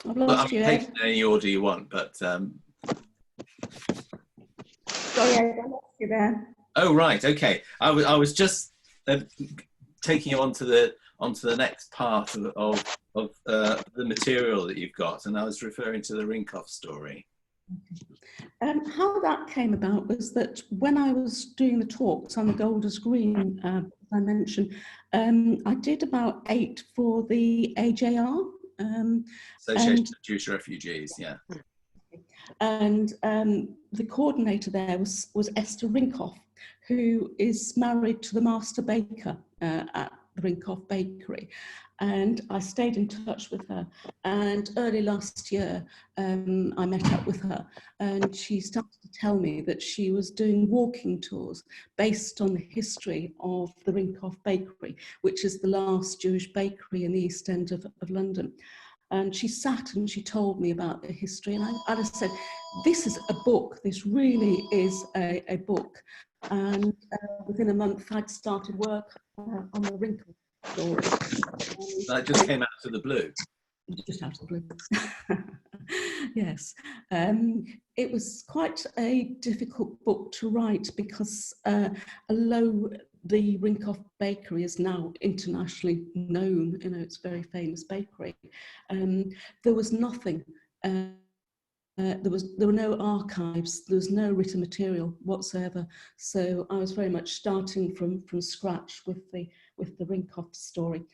I've lost you, Ed.
Take any order you want, but.
Sorry, Ed, I lost you there.
Oh right, okay. I was just taking you onto the next part of the material that you've got, and I was referring to the Rinkoff story.
How that came about was that when I was doing the talks on the Golders Green, as I mentioned, I did about 8 for the AJR.
Association of Jewish Refugees, yeah.
And the coordinator there was Esther Rinkoff, who is married to the master baker at the Rinkoff Bakery. And I stayed in touch with her. And early last year, I met up with her, and she started to tell me that she was doing walking tours based on the history of the Rinkoff Bakery, which is the last Jewish bakery in the East End of London. And she sat and she told me about the history, and I just said, this is a book, this really is a book. And within a month I'd started work on the Rinkoff story.
That just came out of the blue?
Just out of the blue. Yes. It was quite a difficult book to write because although the Rinkoff Bakery is now internationally known. You know, it's a very famous bakery. There was nothing. There were no archives. There was no written material whatsoever. So I was very much starting from scratch with the Rinkoff story.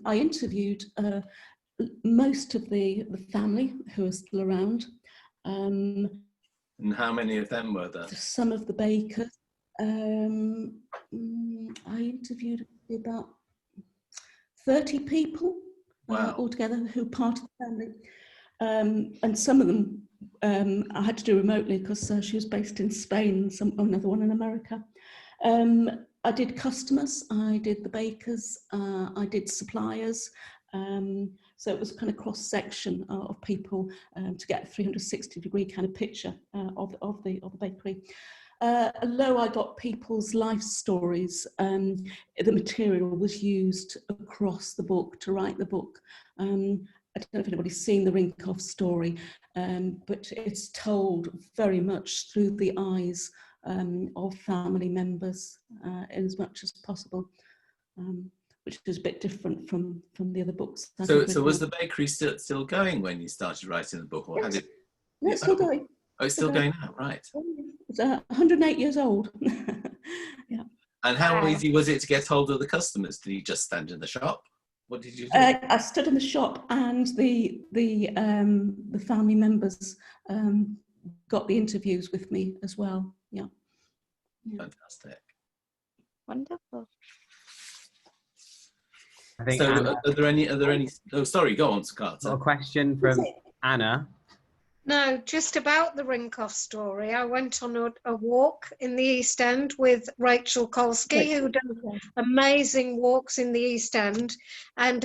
I interviewed most of the family who are still around.
And how many of them were there?
Some of the bakers. I interviewed about 30 people altogether who were part of the family. And some of them I had to do remotely because she was based in Spain, another one in America. I did customers, I did the bakers, I did suppliers. So it was a kind of cross-section of people to get a 360-degree kind of picture of the bakery. Although I got people's life stories, the material was used across the book to write the book. I don't know if anybody's seen the Rinkoff story, but it's told very much through the eyes of family members in as much as possible, which is a bit different from the other books.
So was the bakery still going when you started writing the book, or
yes.
had it?
No, it's still going.
Oh, it's still going now, right?
It's 108 years old. Yeah.
And how easy was it to get hold of the customers? Did you just stand in the shop? What did you do?
I stood in the shop, and the family members got the interviews with me as well. Yeah.
Fantastic.
Wonderful.
I think
So
Anna,
are there any? Oh, sorry. Go on, Scarlett.
got a question from Anna.
No, just about the Rinkoff story. I went on a walk in the East End with Rachel Kolsky, who does amazing walks in the East End, and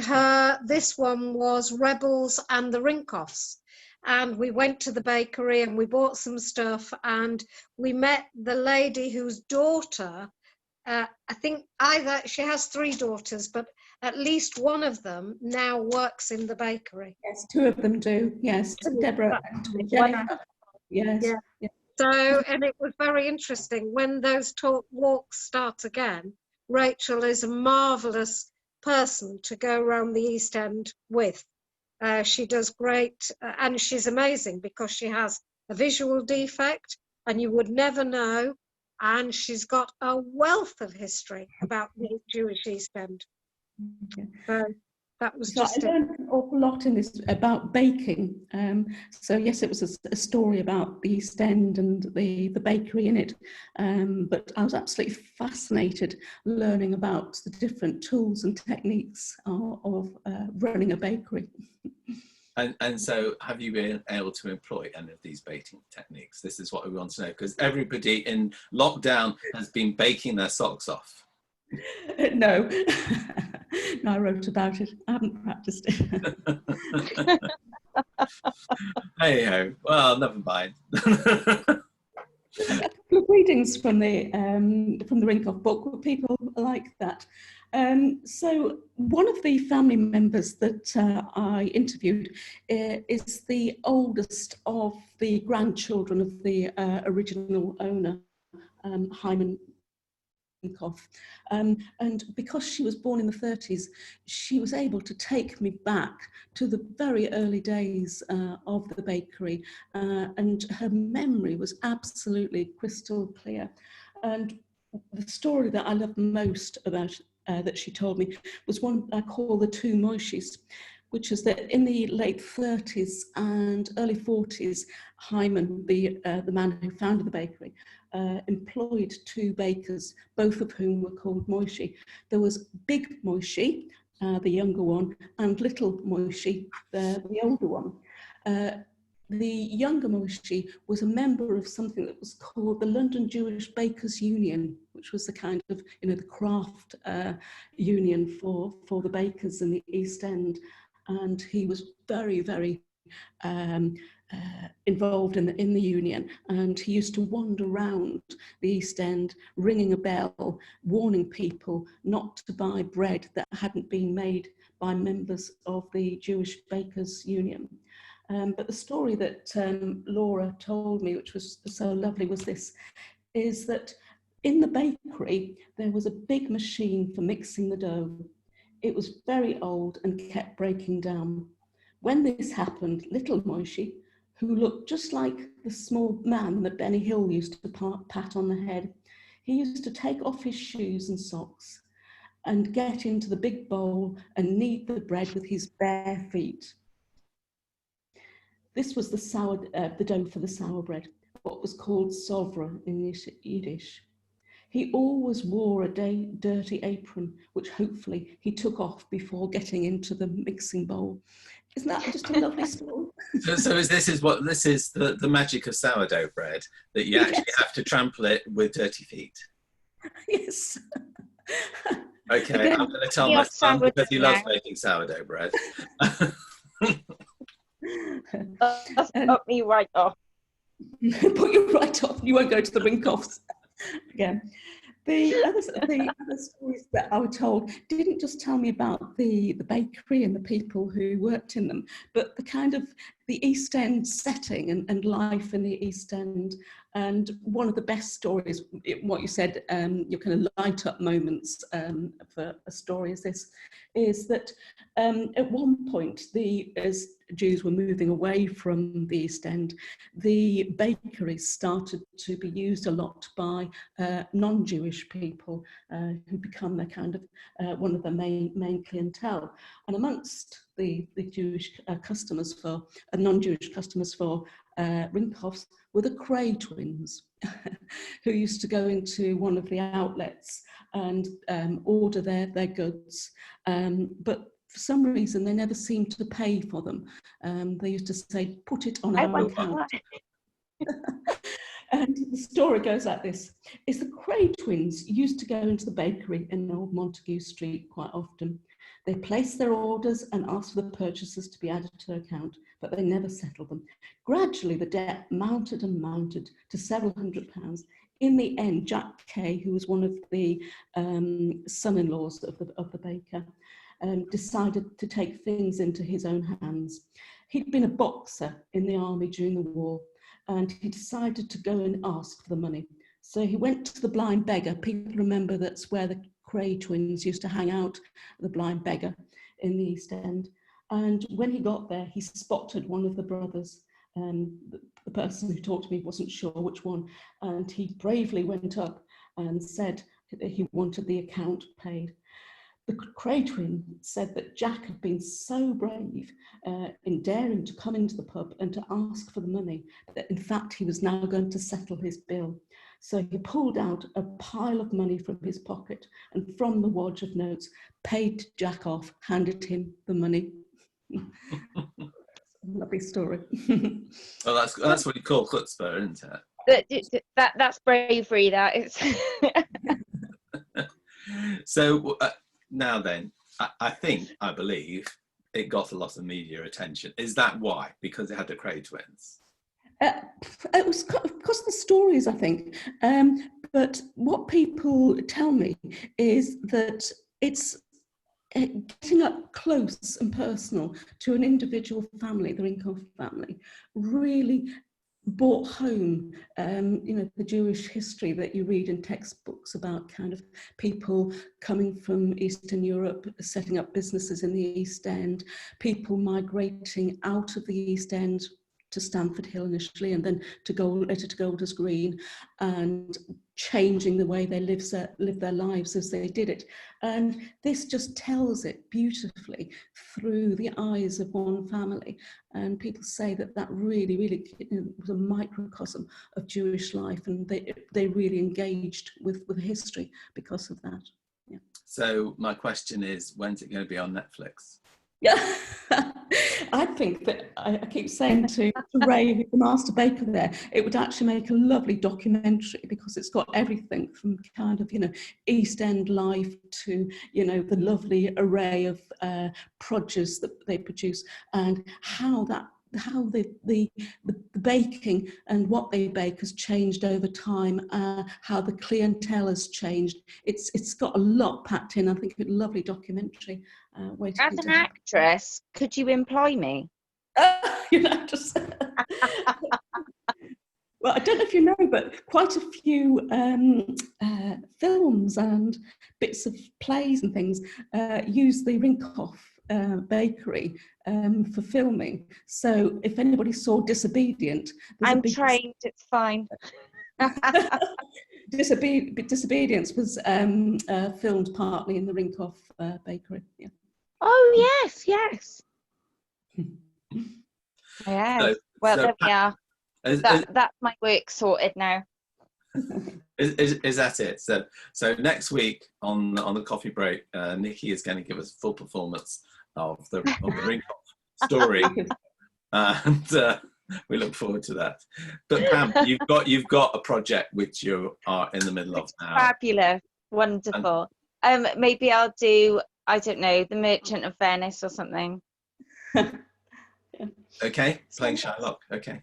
this one was Rebels and the Rinkoffs. And we went to the bakery and we bought some stuff, and we met the lady whose daughter, I think she has 3 daughters, but at least one of them now works in the bakery.
Yes, 2 of them do. Yes, Deborah and Jennifer. Yes.
Yeah.
Yeah.
So, and it was very interesting when those walks start again. Rachel is a marvelous person to go around the East End with. She does great, and she's amazing because she has a visual defect, and you would never know. And she's got a wealth of history about the Jewish East End.
Okay.
So that was
So
just
I learned an awful lot in this about baking. So yes, it was a story about the East End and the bakery in it, but I was absolutely fascinated learning about the different tools and techniques of running a bakery.
And so have you been able to employ any of these baking techniques? This is what we want to know, because everybody in lockdown has been baking their socks off.
No. No, I wrote about it. I haven't practiced it.
Hey ho. Well, never mind.
A couple of readings from the Rinkoff book were people like that. So one of the family members that I interviewed is the oldest of the grandchildren of the original owner, Hyman Rinkoff. And because she was born in the 30s, she was able to take me back to the very early days of the bakery, and her memory was absolutely crystal clear. And the story that I loved most about that she told me was one I call the 2 Moishis, which is that in the late 30s and early 40s, Hyman, the man who founded the bakery, employed 2 bakers, both of whom were called Moishi. There was Big Moishi, the younger one, and Little Moishi, the older one. The younger Moishi was a member of something that was called the London Jewish Bakers Union, which was the kind of, the craft union for the bakers in the East End. And he was very, very involved in the union, and he used to wander around the East End ringing a bell, warning people not to buy bread that hadn't been made by members of the Jewish Bakers Union. But the story that Laura told me, which was so lovely, was this, is that In the bakery, there was a big machine for mixing the dough. It was very old and kept breaking down. When this happened, little Moishi, who looked just like the small man that Benny Hill used to pat on the head, he used to take off his shoes and socks and get into the big bowl and knead the bread with his bare feet. This was the dough for the sour bread, what was called sovra in Yiddish. He always wore a dirty apron, which hopefully he took off before getting into the mixing bowl. Isn't that just a lovely story?
So this is the magic of sourdough bread, that you actually have to trample it with dirty feet.
Yes.
Okay,
Again,
I'm going to tell my son because he loves making sourdough bread.
Put me right off.
Put you right off. You won't go to the rink-offs again. The other stories that I was told didn't just tell me about the bakery and the people who worked in them, but the kind of the East End setting and life in the East End. And one of the best stories, what you said, your kind of light up moments for a story is that at one point, as Jews were moving away from the East End, the bakeries started to be used a lot by non-Jewish people who become their kind of one of the main clientele. And amongst the Jewish customers for non-Jewish customers for Rinkoffs were the Cray twins, who used to go into one of the outlets and order their goods, but for some reason they never seemed to pay for them. They used to say, "Put it on our account." And the story goes like this: is the Cray twins used to go into the bakery in Old Montague Street quite often. They placed their orders and asked for the purchases to be added to their account, but they never settled them. Gradually, the debt mounted and mounted to several £100s. In the end, Jack Kay, who was one of the son-in-laws of the baker, decided to take things into his own hands. He'd been a boxer in the army during the war, and he decided to go and ask for the money. So he went to the Blind Beggar. People remember that's where the Cray twins used to hang out, the Blind Beggar in the East End. And when he got there, he spotted one of the brothers. The person who talked to me wasn't sure which one. And he bravely went up and said that he wanted the account paid. The Cray twin said that Jack had been so brave in daring to come into the pub and to ask for the money that in fact he was now going to settle his bill. So he pulled out a pile of money from his pocket and from the wad of notes, paid Jack off, handed him the money. Lovely story.
Well, that's what you call chutzpah, isn't it?
That's bravery, that is.
So now then, I believe it got a lot of media attention. Is that why? Because it had the Cray twins?
It was because of the stories, I think. But what people tell me is that it's getting up close and personal to an individual family, the Rinkoff family, really brought home, the Jewish history that you read in textbooks about kind of people coming from Eastern Europe, setting up businesses in the East End, people migrating out of the East End to Stamford Hill initially, and then later to Golders Green, and changing the way they live their lives as they did it. And this just tells it beautifully through the eyes of one family. And people say that really, really was a microcosm of Jewish life, and they really engaged with history because of that. Yeah.
So my question is, when's it going to be on Netflix?
Yeah, I think that I keep saying to Ray, who's the master baker there, it would actually make a lovely documentary because it's got everything from kind of, East End life to, the lovely array of produce that they produce, and how the baking and what they bake has changed over time, how the clientele has changed. It's got a lot packed in. I think a lovely documentary.
As an actress, could you employ me?
You're an actress. Well, I don't know if you know, but quite a few films and bits of plays and things use the Rinkoff bakery for filming. So if anybody saw Disobedient,
I'm trained, it's fine.
Disobedience was filmed partly in the Rinkoff bakery. Yeah.
Oh yes, yes. Yes. Well,
so
there we are.
Is
That's my work sorted now.
that it? So next week on the coffee break, Nikki is going to give us a full performance of the Rinkoff story, and we look forward to that. But Pam, you've got a project which you are in the middle of now.
Fabulous, wonderful. Maybe I'll do, I don't know, The Merchant of Venice or something.
Okay, playing Shylock. Okay.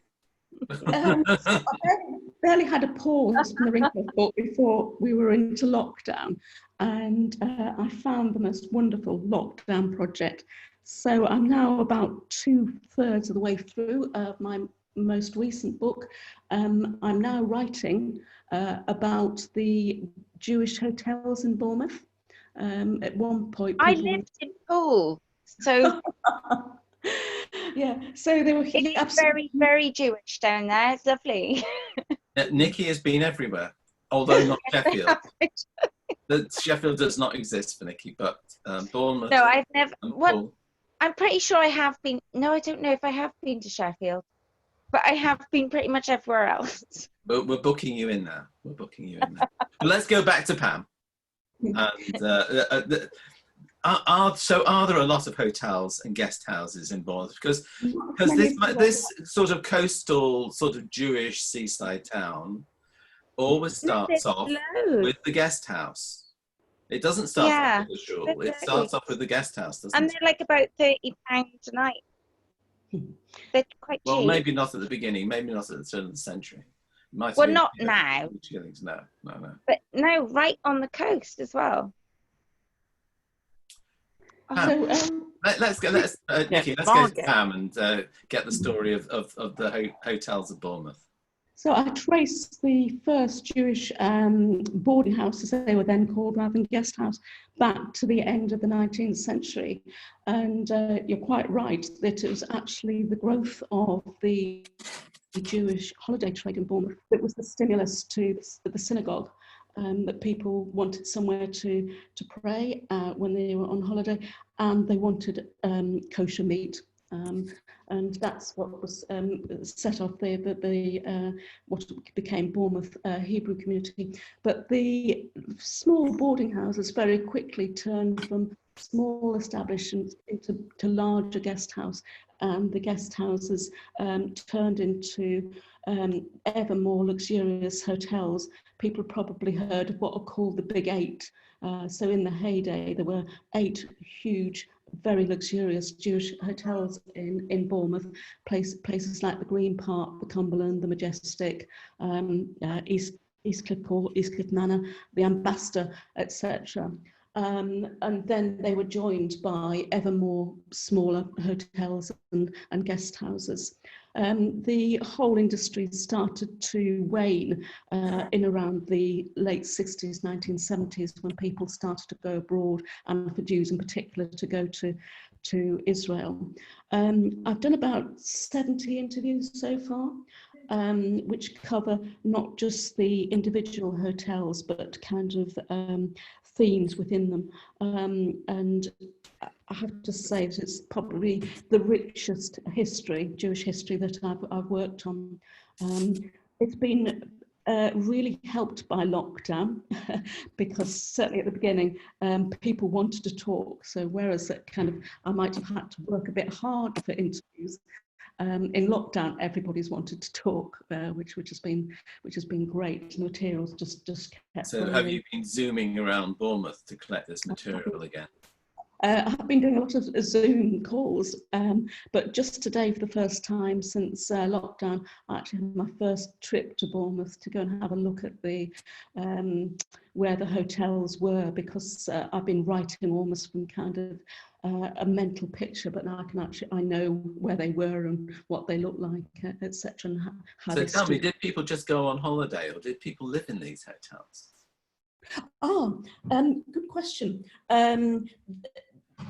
I barely had a pause from the Rinkoff book before we were into lockdown, and I found the most wonderful lockdown project. So I'm now about 2/3 of the way through my most recent book. I'm now writing about the Jewish hotels in Bournemouth. At one point,
I lived in Poole, so
yeah. So they were
it's very, very Jewish down there. It's lovely.
Nikki has been everywhere, although not Sheffield. Sheffield does not exist for Nikki, but Bournemouth.
No, I've never. What? I'm pretty sure I have been. No, I don't know if I have been to Sheffield, but I have been pretty much everywhere else.
But we're booking you in now. We're booking you in now. But let's go back to Pam. And are there a lot of hotels and guest houses in Bournemouth? Because this sort of coastal, sort of Jewish seaside town always starts off with the guest house. It doesn't start off with the shul. It starts off with the guest house, doesn't it?
And they're like about £30 a night. They're quite cheap.
Well, maybe not at the beginning. Maybe not at the turn of the century.
Well, not now.
No.
But no, right on the coast as well.
Pam, let's go to Pam and get the story of the hotels of Bournemouth.
So I traced the first Jewish boarding houses, they were then called rather than guest house, back to the end of the 19th century. And you're quite right that it was actually the growth of the Jewish holiday trade in Bournemouth that was the stimulus to the synagogue. That people wanted somewhere to pray when they were on holiday, and they wanted kosher meat. And that's what was set off what became Bournemouth Hebrew community. But the small boarding houses very quickly turned from small establishments into larger guest house, and the guest houses turned into ever more luxurious hotels. People probably heard of what are called the Big Eight. So in the heyday, there were 8 huge, very luxurious Jewish hotels in Bournemouth, places like the Green Park, the Cumberland, the Majestic, Eastcliff Court, Eastcliff Manor, the Ambassador, etc. And then they were joined by ever more smaller hotels and guest houses. The whole industry started to wane in around the late 60s, 1970s, when people started to go abroad, and for Jews in particular to go to Israel. I've done about 70 interviews so far, which cover not just the individual hotels, but kind of themes within them. And I have to say that it's probably the richest history, Jewish history, that I've worked on. It's been really helped by lockdown, because certainly at the beginning, people wanted to talk. So whereas I might have had to work a bit hard for interviews, in lockdown, everybody's wanted to talk, which has been great. The materials just kept.
So have you been zooming around Bournemouth to collect this material again?
I've been doing a lot of Zoom calls, but just today, for the first time since lockdown, I actually had my first trip to Bournemouth to go and have a look at the where the hotels were, because I've been writing almost from kind of a mental picture, but now I know where they were and what they look like, etc. and how
So
they
tell me,
stood.
did people just go on holiday, or did people live in these hotels?
Oh, good question.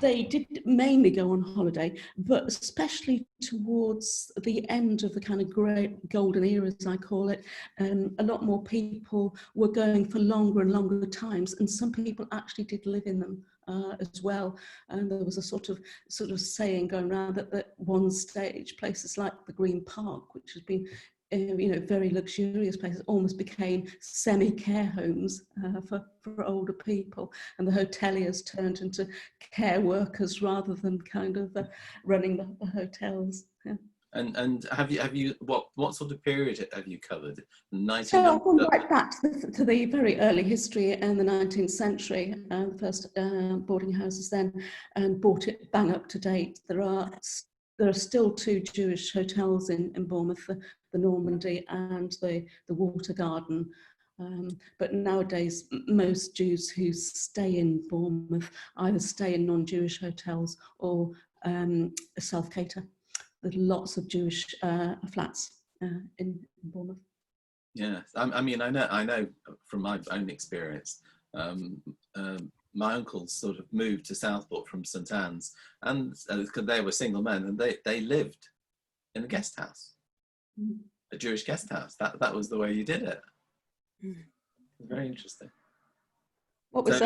They did mainly go on holiday, but especially towards the end of the kind of great golden era, as I call it, a lot more people were going for longer and longer times, and some people actually did live in them as well. And there was a sort of saying going around that at one stage, places like the Green Park, which has been very luxurious places, almost became semi-care homes for older people, and the hoteliers turned into care workers rather than kind of running the hotels. Yeah.
And have you what sort of period have you covered?
So I've gone right back to the very early history in the 19th century, the first boarding houses then, and brought it bang up to date. There are still 2 Jewish hotels in Bournemouth, the Normandy and the Water Garden. But nowadays, most Jews who stay in Bournemouth either stay in non-Jewish hotels or self-cater. There's lots of Jewish flats in Bournemouth.
Yeah, I mean, I know from my own experience. My uncles sort of moved to Southport from St Anne's, and because they were single men, and they lived in a guest house, a Jewish guest house. That was the way you did it. Very interesting.
What was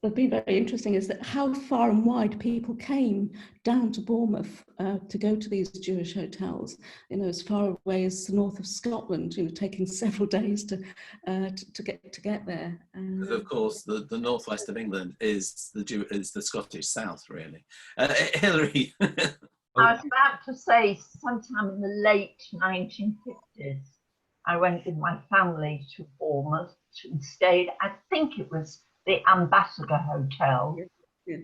that's been very interesting is that how far and wide people came down to Bournemouth to go to these Jewish hotels. As far away as the north of Scotland. Taking several days to get there.
Because of course, the northwest of England is the Scottish South, really. Hilary.
I was about to say, sometime in the late 1950s, I went with my family to Bournemouth and stayed. I think it was the Ambassador Hotel,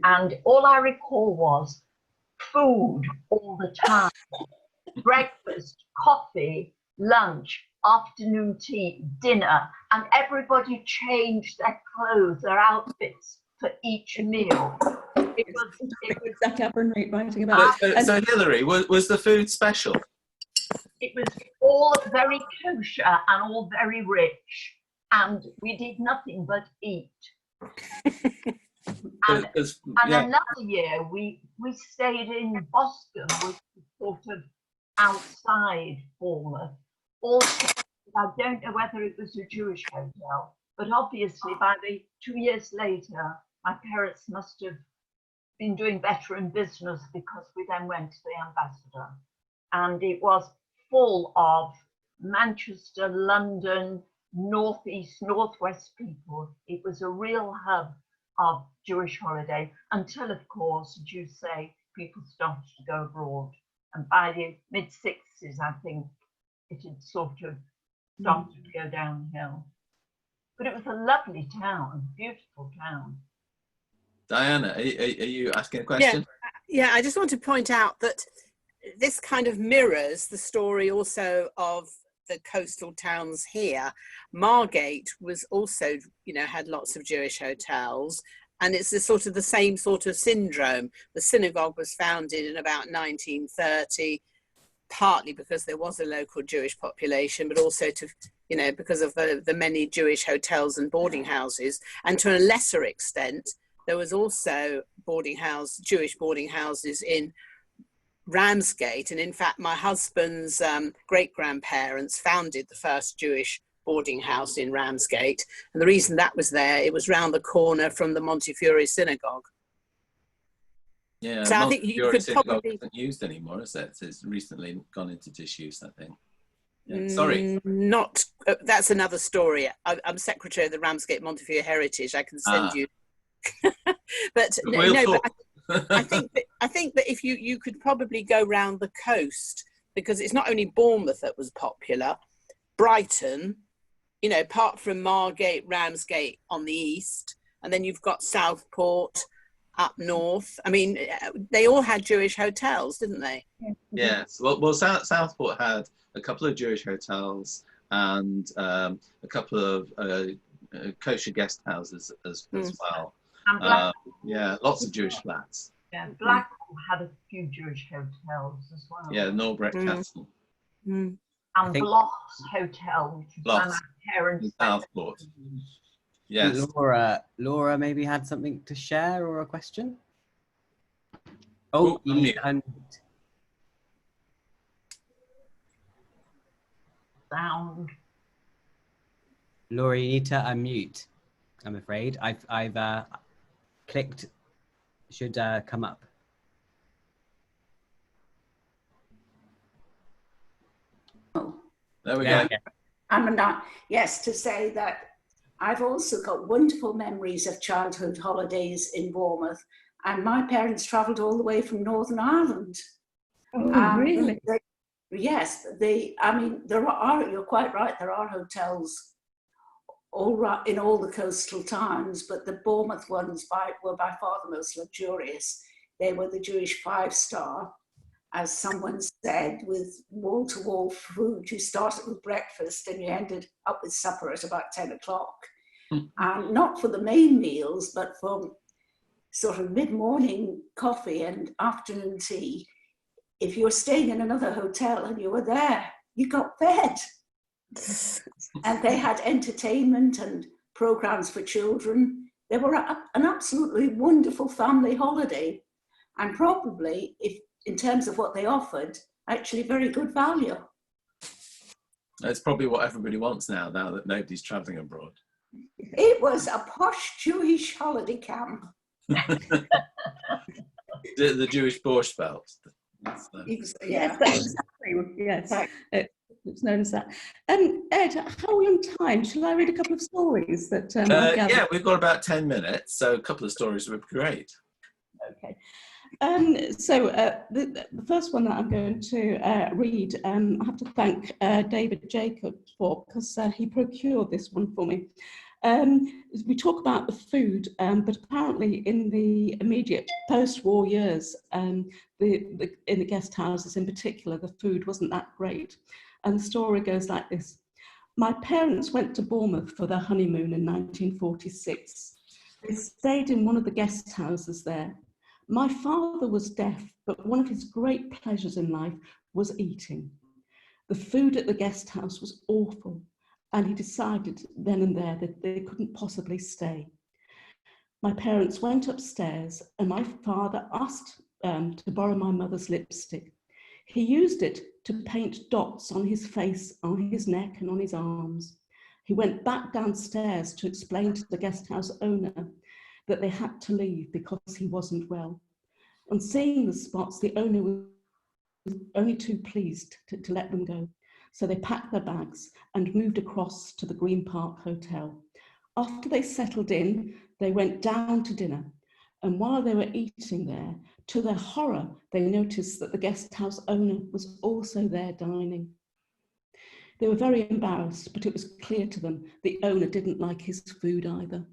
and all I recall was food all the time. Breakfast, coffee, lunch, afternoon tea, dinner, and everybody changed their clothes, their outfits for each meal. It was
Zach Abernathy writing about it.
So Hilary, was the food special?
It was all very kosher and all very rich, and we did nothing but eat. And another year we stayed in Boston, which was sort of outside Bournemouth. Also, I don't know whether it was a Jewish hotel, but obviously by 2 years later, my parents must have been doing better in business, because we then went to the Ambassador, and it was full of Manchester, London, northeast, northwest people. It was a real hub of Jewish holiday, until, of course, as you say, people started to go abroad. And by the mid-60s, I think it had sort of started to go downhill. But it was a lovely town, beautiful town.
Diana, are you asking a question?
Yeah, I just want to point out that this kind of mirrors the story also of the coastal towns here. Margate was also, had lots of Jewish hotels, and it's the same sort of syndrome. The synagogue was founded in about 1930, partly because there was a local Jewish population, but also because of the many Jewish hotels and boarding houses, and to a lesser extent, there was also Jewish boarding houses in Ramsgate, and in fact my husband's great-grandparents founded the first Jewish boarding house in Ramsgate, and the reason that was there, it was round the corner from the Montefiore synagogue.
Yeah,
so I think you could probably
isn't used anymore, is it? It's recently gone into disuse, I think. Yeah, sorry.
That's another story. I'm secretary of the Ramsgate Montefiore Heritage. I can send you. But I think that if you could probably go round the coast, because it's not only Bournemouth that was popular, Brighton, apart from Margate, Ramsgate on the east, and then you've got Southport, up north. I mean, they all had Jewish hotels, didn't they?
Yes. Well, Southport had a couple of Jewish hotels and a couple of kosher guest houses as well.
And
yeah, lots of Jewish flats.
yeah, Blackpool had a few Jewish hotels as well.
Yeah, Norbrett Castle.
Mm.
And Bloch's Hotel, which was
Bloch's
when our parents
in Southport. Yes.
Laura maybe had something to share or a question. Oh, you need to unmute.
sound.
Laura, you need to unmute. I'm afraid I've clicked. Should come up.
There we
Yeah,
go.
okay.
I'm not, yes, to say that I've also got wonderful memories of childhood holidays in Bournemouth, and my parents travelled all the way from Northern Ireland.
Oh, really?
Yes, I mean, there are, you're quite right, there are hotels all right in all the coastal towns, but the Bournemouth ones were by far the most luxurious. They were the Jewish 5-star, as someone said, with wall-to-wall food. You started with breakfast and you ended up with supper at about 10 o'clock. And not for the main meals, but for sort of mid-morning coffee and afternoon tea. If you were staying in another hotel and you were there, you got fed. And they had entertainment and programs for children. They were an absolutely wonderful family holiday. And probably, if in terms of what they offered, actually very good value.
That's probably what everybody wants now that nobody's travelling abroad.
It was a posh Jewish holiday camp.
The Jewish Borscht Belt.
Yeah.
Exactly. Yes, it's known as that. Ed, how are we on time? Shall I read a couple of stories that I've gathered?
Yeah, we've got about 10 minutes, so a couple of stories would be great.
Okay. So the first one that I'm going to read, I have to thank David Jacobs for, because he procured this one for me. We talk about the food, but apparently in the immediate post-war years, in the guest houses in particular, the food wasn't that great. And the story goes like this. My parents went to Bournemouth for their honeymoon in 1946. They stayed in one of the guest houses there. My father was deaf, but one of his great pleasures in life was eating. The food at the guest house was awful, and he decided then and there that they couldn't possibly stay. My parents went upstairs, and my father asked to borrow my mother's lipstick. He used it to paint dots on his face, on his neck, and on his arms. He went back downstairs to explain to the guest house owner that they had to leave because he wasn't well. On seeing the spots, the owner was only too pleased to let them go. So they packed their bags and moved across to the Green Park Hotel. After they settled in, they went down to dinner. And while they were eating there, to their horror, they noticed that the guest house owner was also there dining. They were very embarrassed, but it was clear to them the owner didn't like his food either.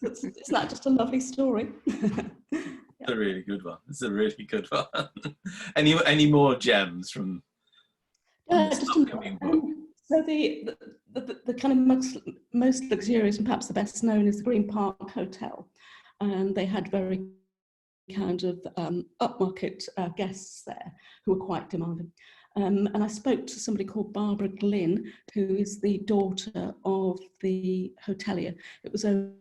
It's not just a lovely story.
It's a really good one. It's a really good one. Any more gems from
Just so the kind of most luxurious and perhaps the best known is the Green Park Hotel, and they had very kind of upmarket guests there who were quite demanding. And I spoke to somebody called Barbara Glynn, who is the daughter of the hotelier. It was a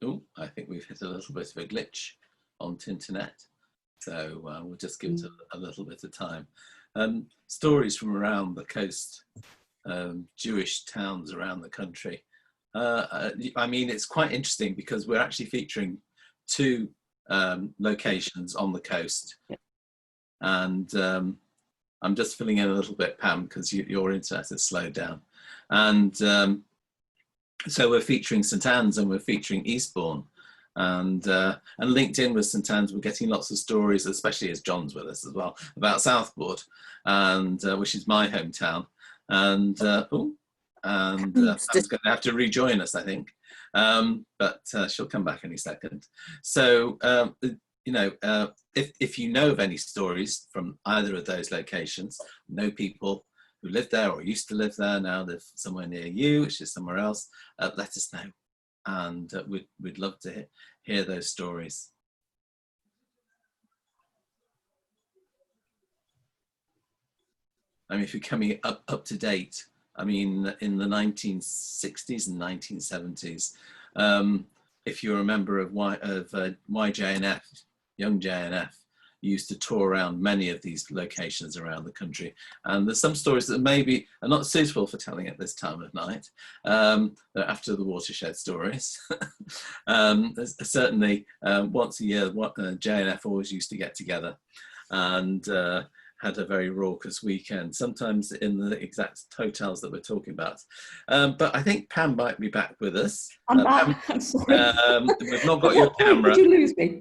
Oh, I think we've hit a little bit of a glitch on internet, so we'll just give it a little bit of time. Stories from around the coast, Jewish towns around the country. I mean, it's quite interesting because we're actually featuring two locations on the coast, and I'm just filling in a little bit, Pam, because your internet has slowed down, and so we're featuring St Anne's and we're featuring Eastbourne. And LinkedIn with St Anne's, we're getting lots of stories, especially as John's with us as well, about Southport, and which is my hometown. And Pam's going to have to rejoin us, I think, but she'll come back any second. So you know, if you know of any stories from either of those locations, know people who live there or used to live there, now live somewhere near you, which is somewhere else, let us know, and we'd love to hear those stories. I mean, if you're coming up to date, I mean, in the 1960s and 1970s, if you're a member of YJNF, Young JNF, used to tour around many of these locations around the country. And there's some stories that maybe are not suitable for telling at this time of night, after the watershed stories. Certainly, once a year, JNF always used to get together and had a very raucous weekend, sometimes in the exact hotels that we're talking about. But I think Pam might be back with us.
I'm back.
Pam,
I'm sorry.
we've not got your camera.
Did you lose me?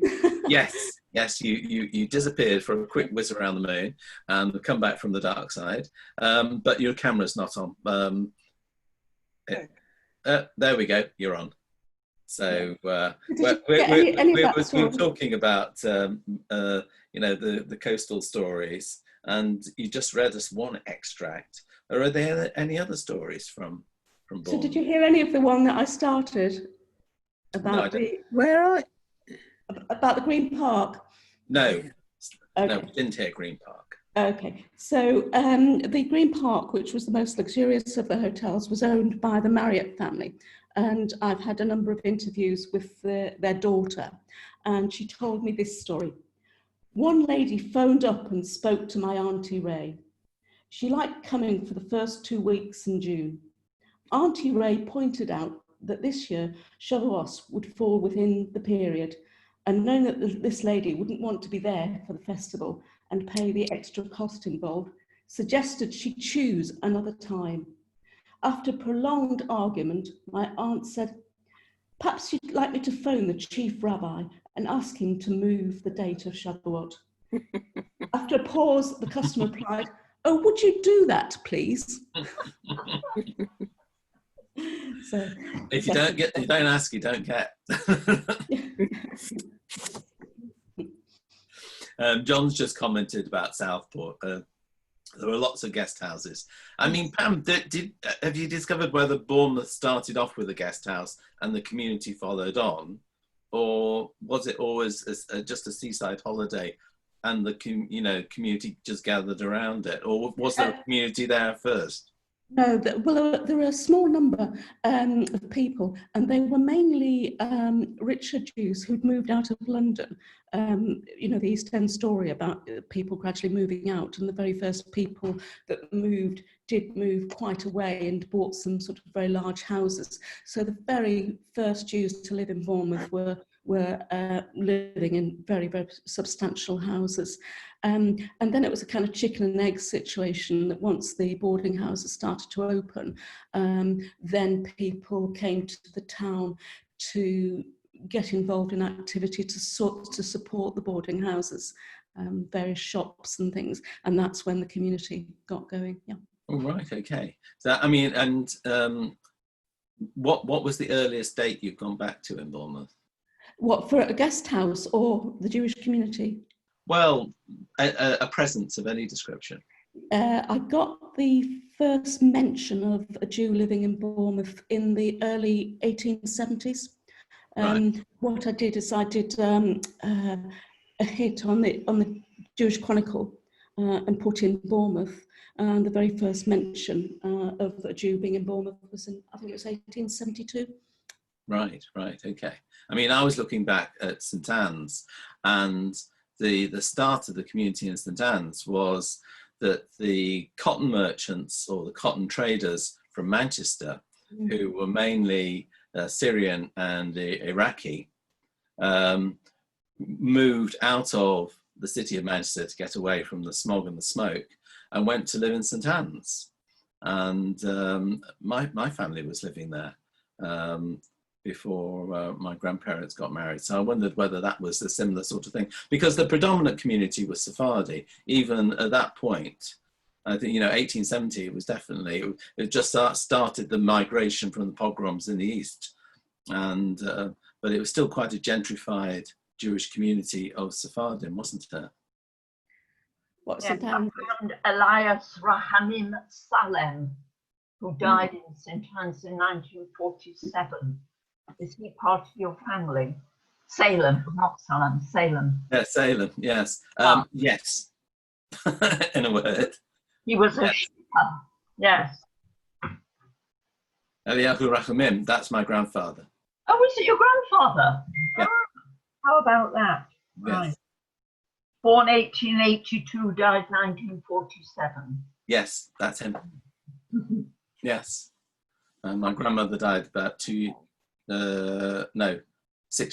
Yes, you disappeared for a quick whiz around the moon and come back from the dark side. But your camera's not on. There we go, you're on. So we were talking about you know, the coastal stories, and you just read us one extract. Are there any other stories from Bournemouth?
So did you hear any of the one that I started about about the Green Park?
No,
okay.
No, we didn't hear Green Park.
Okay, so the Green Park, which was the most luxurious of the hotels, was owned by the Marriott family. And I've had a number of interviews with their daughter, and she told me this story. One lady phoned up and spoke to my Auntie Ray. She liked coming for the first 2 weeks in June. Auntie Ray pointed out that this year Shavuos would fall within the period, and knowing that this lady wouldn't want to be there for the festival and pay the extra cost involved, suggested she choose another time. After prolonged argument, my aunt said, "Perhaps you'd like me to phone the chief rabbi and ask him to move the date of Shavuot." After a pause, the customer replied, "Oh, would you do that, please?" So,
if you don't ask, you don't get. John's just commented about Southport. There were lots of guest houses. I mean, Pam, have you discovered whether Bournemouth started off with a guest house and the community followed on, or was it always just a seaside holiday and the community just gathered around it, or was there a community there first?
No, well, there were a small number of people, and they were mainly richer Jews who'd moved out of London. You know, the East End story about people gradually moving out, and the very first people that moved did move quite away and bought some sort of very large houses. So the very first Jews to live in Bournemouth were living in very, very substantial houses. And then it was a kind of chicken and egg situation that once the boarding houses started to open, then people came to the town to get involved in activity to support the boarding houses, various shops and things. And that's when the community got going, yeah.
Oh, right, okay. So, I mean, and what was the earliest date you've gone back to in Bournemouth?
What, for a guest house or the Jewish community?
Well, a presence of any description.
I got the first mention of a Jew living in Bournemouth in the early 1870s.
Right.
What I did is I did a hit on the Jewish Chronicle and put in Bournemouth. And the very first mention of a Jew being in Bournemouth was in, I think it was 1872.
Right, okay. I mean, I was looking back at St Anne's, and the start of the community in St Anne's was that the cotton merchants or the cotton traders from Manchester, who were mainly Syrian and Iraqi, moved out of the city of Manchester to get away from the smog and the smoke, and went to live in St Anne's. And my family was living there. before my grandparents got married. So I wondered whether that was a similar sort of thing, because the predominant community was Sephardi, even at that point. I think, 1870, it was definitely, it just started the migration from the pogroms in the East. And, but it was still quite a gentrified Jewish community of Sephardim, wasn't it?
What's
Yes,
the
I
town?
found Elias Rahamim Salem, who died in St. Anne's in 1947. Is he part of your family? Salem, not Salem, Salem.
Yeah, Salem, yes. Yes, in a word.
He was a shipper, yes.
Eliyahu Rachamim, that's my grandfather.
Oh, is it your grandfather?
Yeah.
Ah, how about that?
Yes.
Right. Born 1882, died 1947.
Yes, that's him. Yes. My grandmother died about 6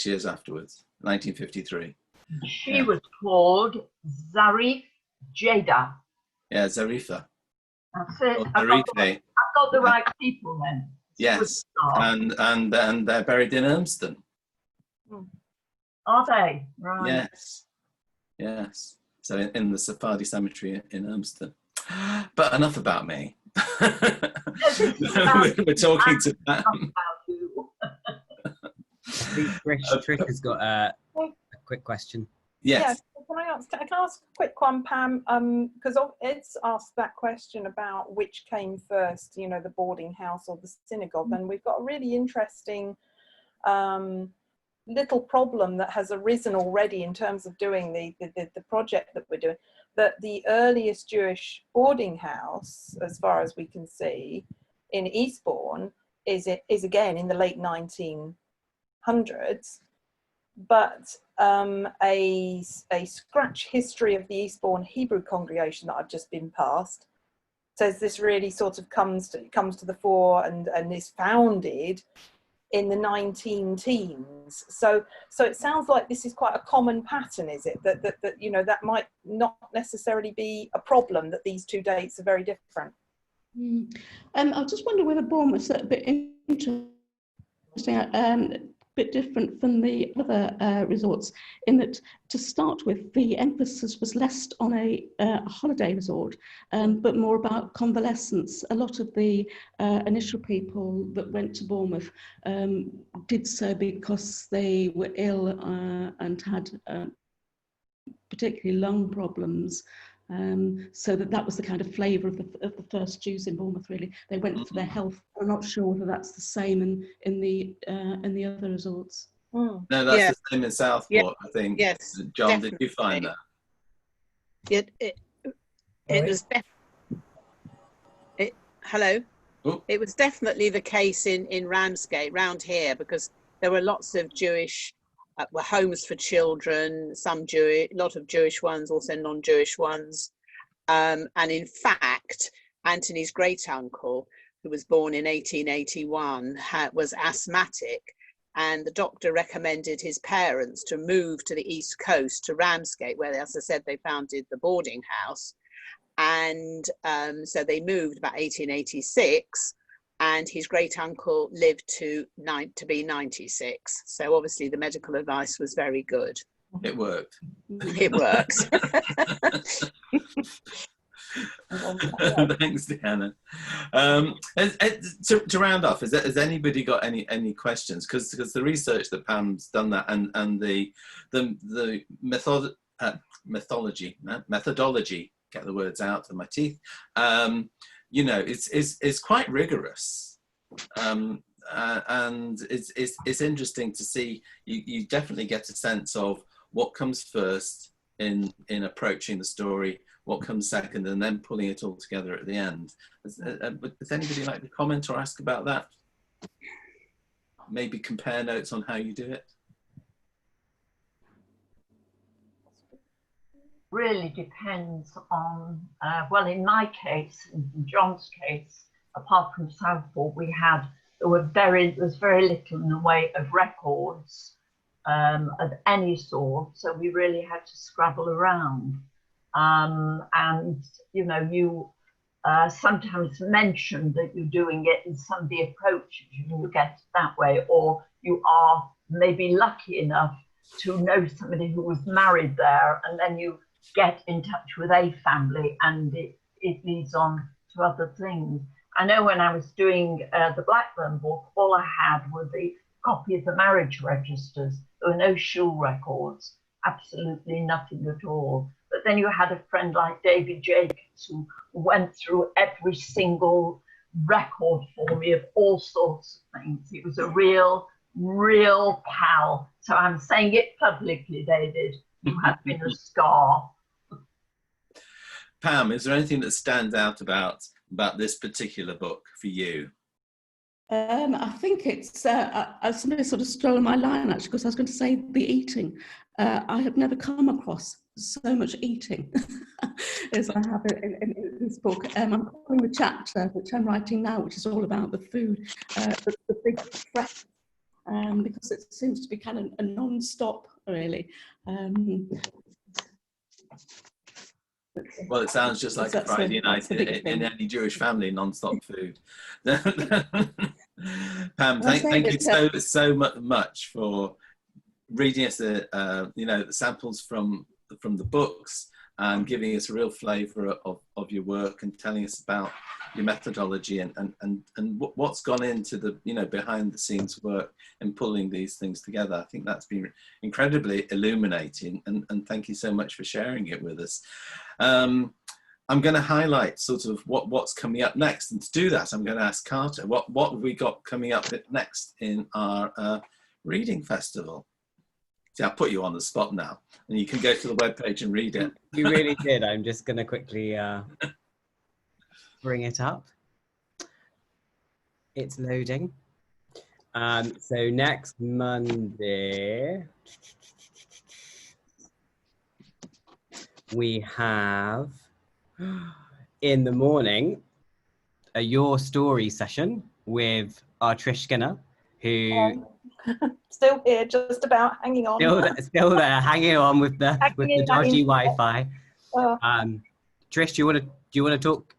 years afterwards, 1953.
She was called Zarif Jada.
Yeah, Zarifa.
That's it.
Or
I've got
Zarife.
the right people then.
Yes, and they're buried in Urmston.
Are they? Right.
Yes, yes. So in the Sephardi cemetery in Urmston. But enough about me. We're talking to Pam.
Trish has got a quick question.
Yes.
Yeah, can I ask a quick one, Pam? Because Ed's asked that question about which came first, the boarding house or the synagogue, and we've got a really interesting little problem that has arisen already in terms of doing the project that we're doing. That the earliest Jewish boarding house, as far as we can see, in Eastbourne is again in the late 1900s, but a scratch history of the Eastbourne Hebrew congregation that I've just been passed says this really sort of comes to the fore and is founded in the 19-teens. So it sounds like this is quite a common pattern, is it? That that might not necessarily be a problem, that these two dates are very different.
I just wonder whether Bourne was a bit interesting, bit different from the other resorts, in that to start with the emphasis was less on a holiday resort, but more about convalescence. A lot of the initial people that went to Bournemouth did so because they were ill and had particularly lung problems. So that was the kind of flavour of the first Jews in Bournemouth. Really, they went for their health. I'm not sure whether that's the same in the other resorts.
No, that's the same in Southport, I think.
Yes,
John,
definitely.
did you find that?
It was hello.
Oh.
It was definitely the case in Ramsgate, round here, because there were lots of Jewish. Were homes for children, some Jewish, a lot of Jewish ones, also non-Jewish ones. And in fact, Anthony's great uncle, who was born in 1881, was asthmatic, and the doctor recommended his parents to move to the East Coast, to Ramsgate, where, as I said, they founded the boarding house. And so they moved about 1886. And his great uncle lived to be 96. So obviously the medical advice was very good.
It worked.
It works.
Thanks, Deanna. To round off, has anybody got any questions? Because the research that Pam's done that, and the methodology, get the words out of my teeth. It's quite rigorous, and it's interesting to see. You definitely get a sense of what comes first in approaching the story, what comes second, and then pulling it all together at the end. Does anybody like to comment or ask about that? Maybe compare notes on how you do it.
Really depends on, well, in my case, in John's case, apart from Southport, there was very little in the way of records of any sort, so we really had to scrabble around. And sometimes mention that you're doing it and somebody approaches you and you get it that way, or you are maybe lucky enough to know somebody who was married there, and then you get in touch with a family and it leads on to other things. I know when I was doing the Blackburn book, all I had were the copy of the marriage registers. There were no shul records, absolutely nothing at all. But then you had a friend like David Jacobs who went through every single record for me of all sorts of things. He was a real pal. So I'm saying it publicly, David. You have been a scar.
Pam, is there anything that stands out about this particular book for you?
I think it's somebody sort of stole my line, actually, because I was going to say the eating. I have never come across so much eating as I have in this book. I'm calling the chapter, which I'm writing now, which is all about the food, the big fresh, because it seems to be kind of a non-stop, really.
Well, it sounds just like a Friday night in any Jewish family, non-stop food. Pam, thank you so much for reading us the samples from the books and giving us a real flavour of your work and telling us about your methodology and what's gone into the behind the scenes work and pulling these things together. I think that's been incredibly illuminating, and thank you so much for sharing it with us. I'm going to highlight sort of what's coming up next, and to do that I'm going to ask Carter what have we got coming up next in our reading festival. See, I'll put you on the spot now, and you can go to the webpage and read it.
You really did. I'm just going to quickly bring it up. It's loading. So next Monday, we have, in the morning, a Your Story session with our Trish Skinner, who...
still here, just about hanging on.
Still there, hanging on with the dodgy Wi-Fi. Trish, do you want to talk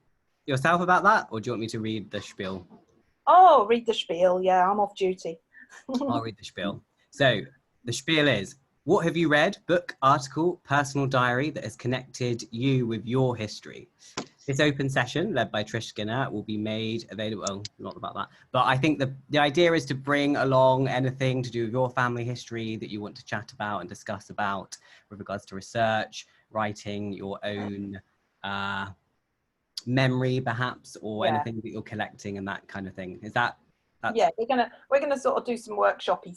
yourself about that, or do you want me to read the spiel?
Oh, read the spiel. Yeah, I'm off duty.
I'll read the spiel. So the spiel is: what have you read, book, article, personal diary that has connected you with your history? This open session, led by Trish Skinner, will be made available. Oh, not about that. But I think the idea is to bring along anything to do with your family history that you want to chat about and discuss about with regards to research, writing, your own memory, perhaps, or anything that you're collecting and that kind of thing. Is that?
Yeah, we're gonna sort of do some workshoppy.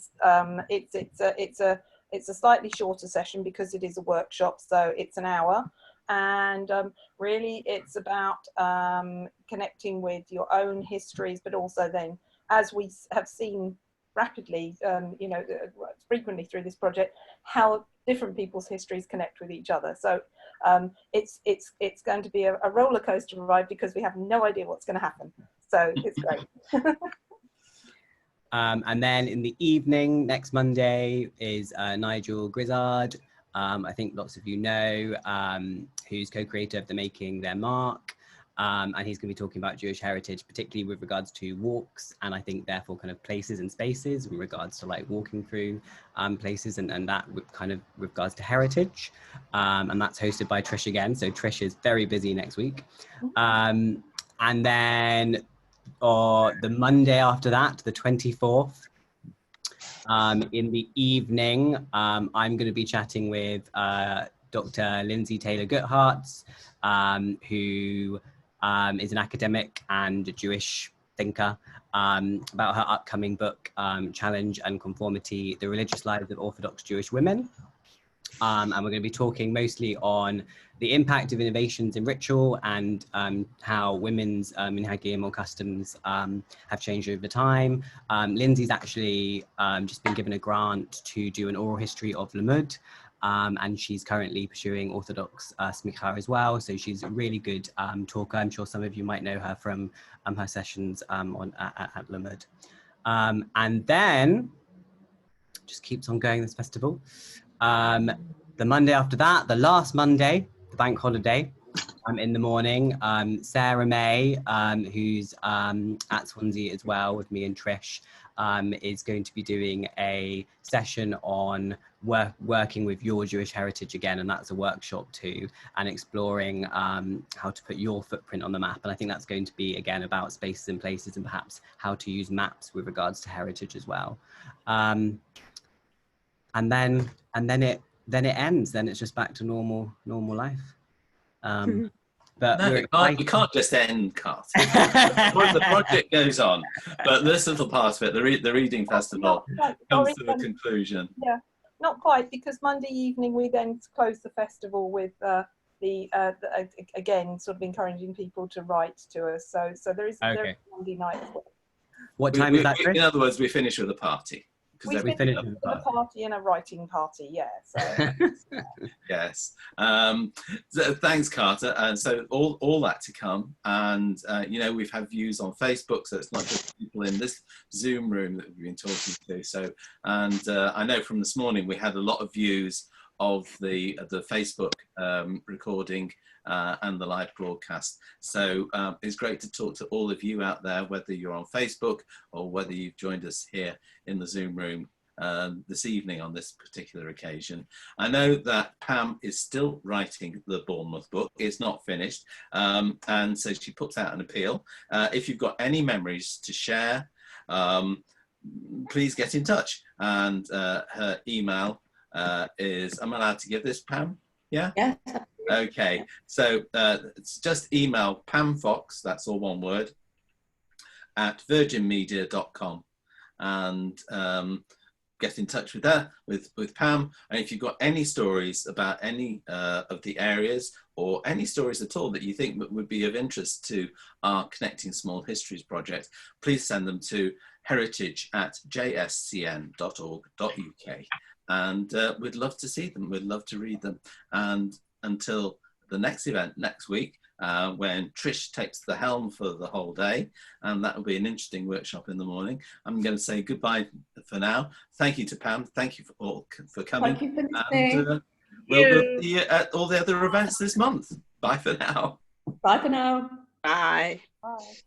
It's a slightly shorter session because it is a workshop, so it's an hour. And really it's about connecting with your own histories, but also then, as we have seen rapidly, frequently through this project, how different people's histories connect with each other. So it's going to be a roller coaster ride because we have no idea what's going to happen. So it's great.
And then in the evening, next Monday, is Nigel Grizzard. I think lots of you know, who's co-creator of the Making Their Mark. And he's going to be talking about Jewish heritage, particularly with regards to walks, and I think therefore kind of places and spaces in regards to like walking through places and that kind of with regards to heritage. And that's hosted by Trish again. So Trish is very busy next week. And then the Monday after that, the 24th, in the evening, I'm going to be chatting with Dr. Lindsay Taylor-Goodhartz, who is an academic and a Jewish thinker, about her upcoming book, Challenge and Conformity, The Religious Lives of Orthodox Jewish Women. And we're going to be talking mostly on the impact of innovations in ritual and how women's minhagim or customs have changed over time. Lindsay's actually just been given a grant to do an oral history of Lamud, and she's currently pursuing Orthodox smicha as well. So she's a really good talker. I'm sure some of you might know her from her sessions at Lamud. And then, just keeps on going, this festival. The Monday after that, the last Monday, the bank holiday, in the morning. Sarah May, who's at Swansea as well with me and Trish, is going to be doing a session on working with your Jewish heritage again, and that's a workshop too, and exploring how to put your footprint on the map. And I think that's going to be again about spaces and places, and perhaps how to use maps with regards to heritage as well. And then it ends. Then it's just back to normal life. But
no, we can't just end, Carter. The project goes on, but this little part of it, the reading festival, comes to a conclusion.
Yeah, not quite, because Monday evening we then close the festival with again sort of encouraging people to write to us. So there is Monday night as well.
What time is that?
In other words, we finish with a party.
We finish with a party and a writing party, yeah. So.
Yes. So thanks, Carter. And so all that to come. And, you know, we've had views on Facebook, so it's not just people in this Zoom room that we've been talking to. So, and I know from this morning we had a lot of views of the Facebook recording and the live broadcast. So it's great to talk to all of you out there, whether you're on Facebook or whether you've joined us here in the Zoom room this evening on this particular occasion. I know that Pam is still writing the Bournemouth book. It's not finished. And so she puts out an appeal. If you've got any memories to share, please get in touch. And her email is, I'm allowed to give this, Pam? Yeah?
Yes.
Okay, so it's just email Pam Fox, that's all one word, at virginmedia.com, and get in touch with her, with Pam. And if you've got any stories about any of the areas, or any stories at all that you think would be of interest to our Connecting Small Histories project, please send them to heritage@jscn.org.uk. And we'd love to see them, we'd love to read them. And until the next event next week, when Trish takes the helm for the whole day, and that will be an interesting workshop in the morning. I'm going to say goodbye for now. Thank you to Pam. Thank you for coming.
Thank you for listening.
And we'll see you at all the other events this month. Bye for now.
Bye for now.
Bye.
Bye.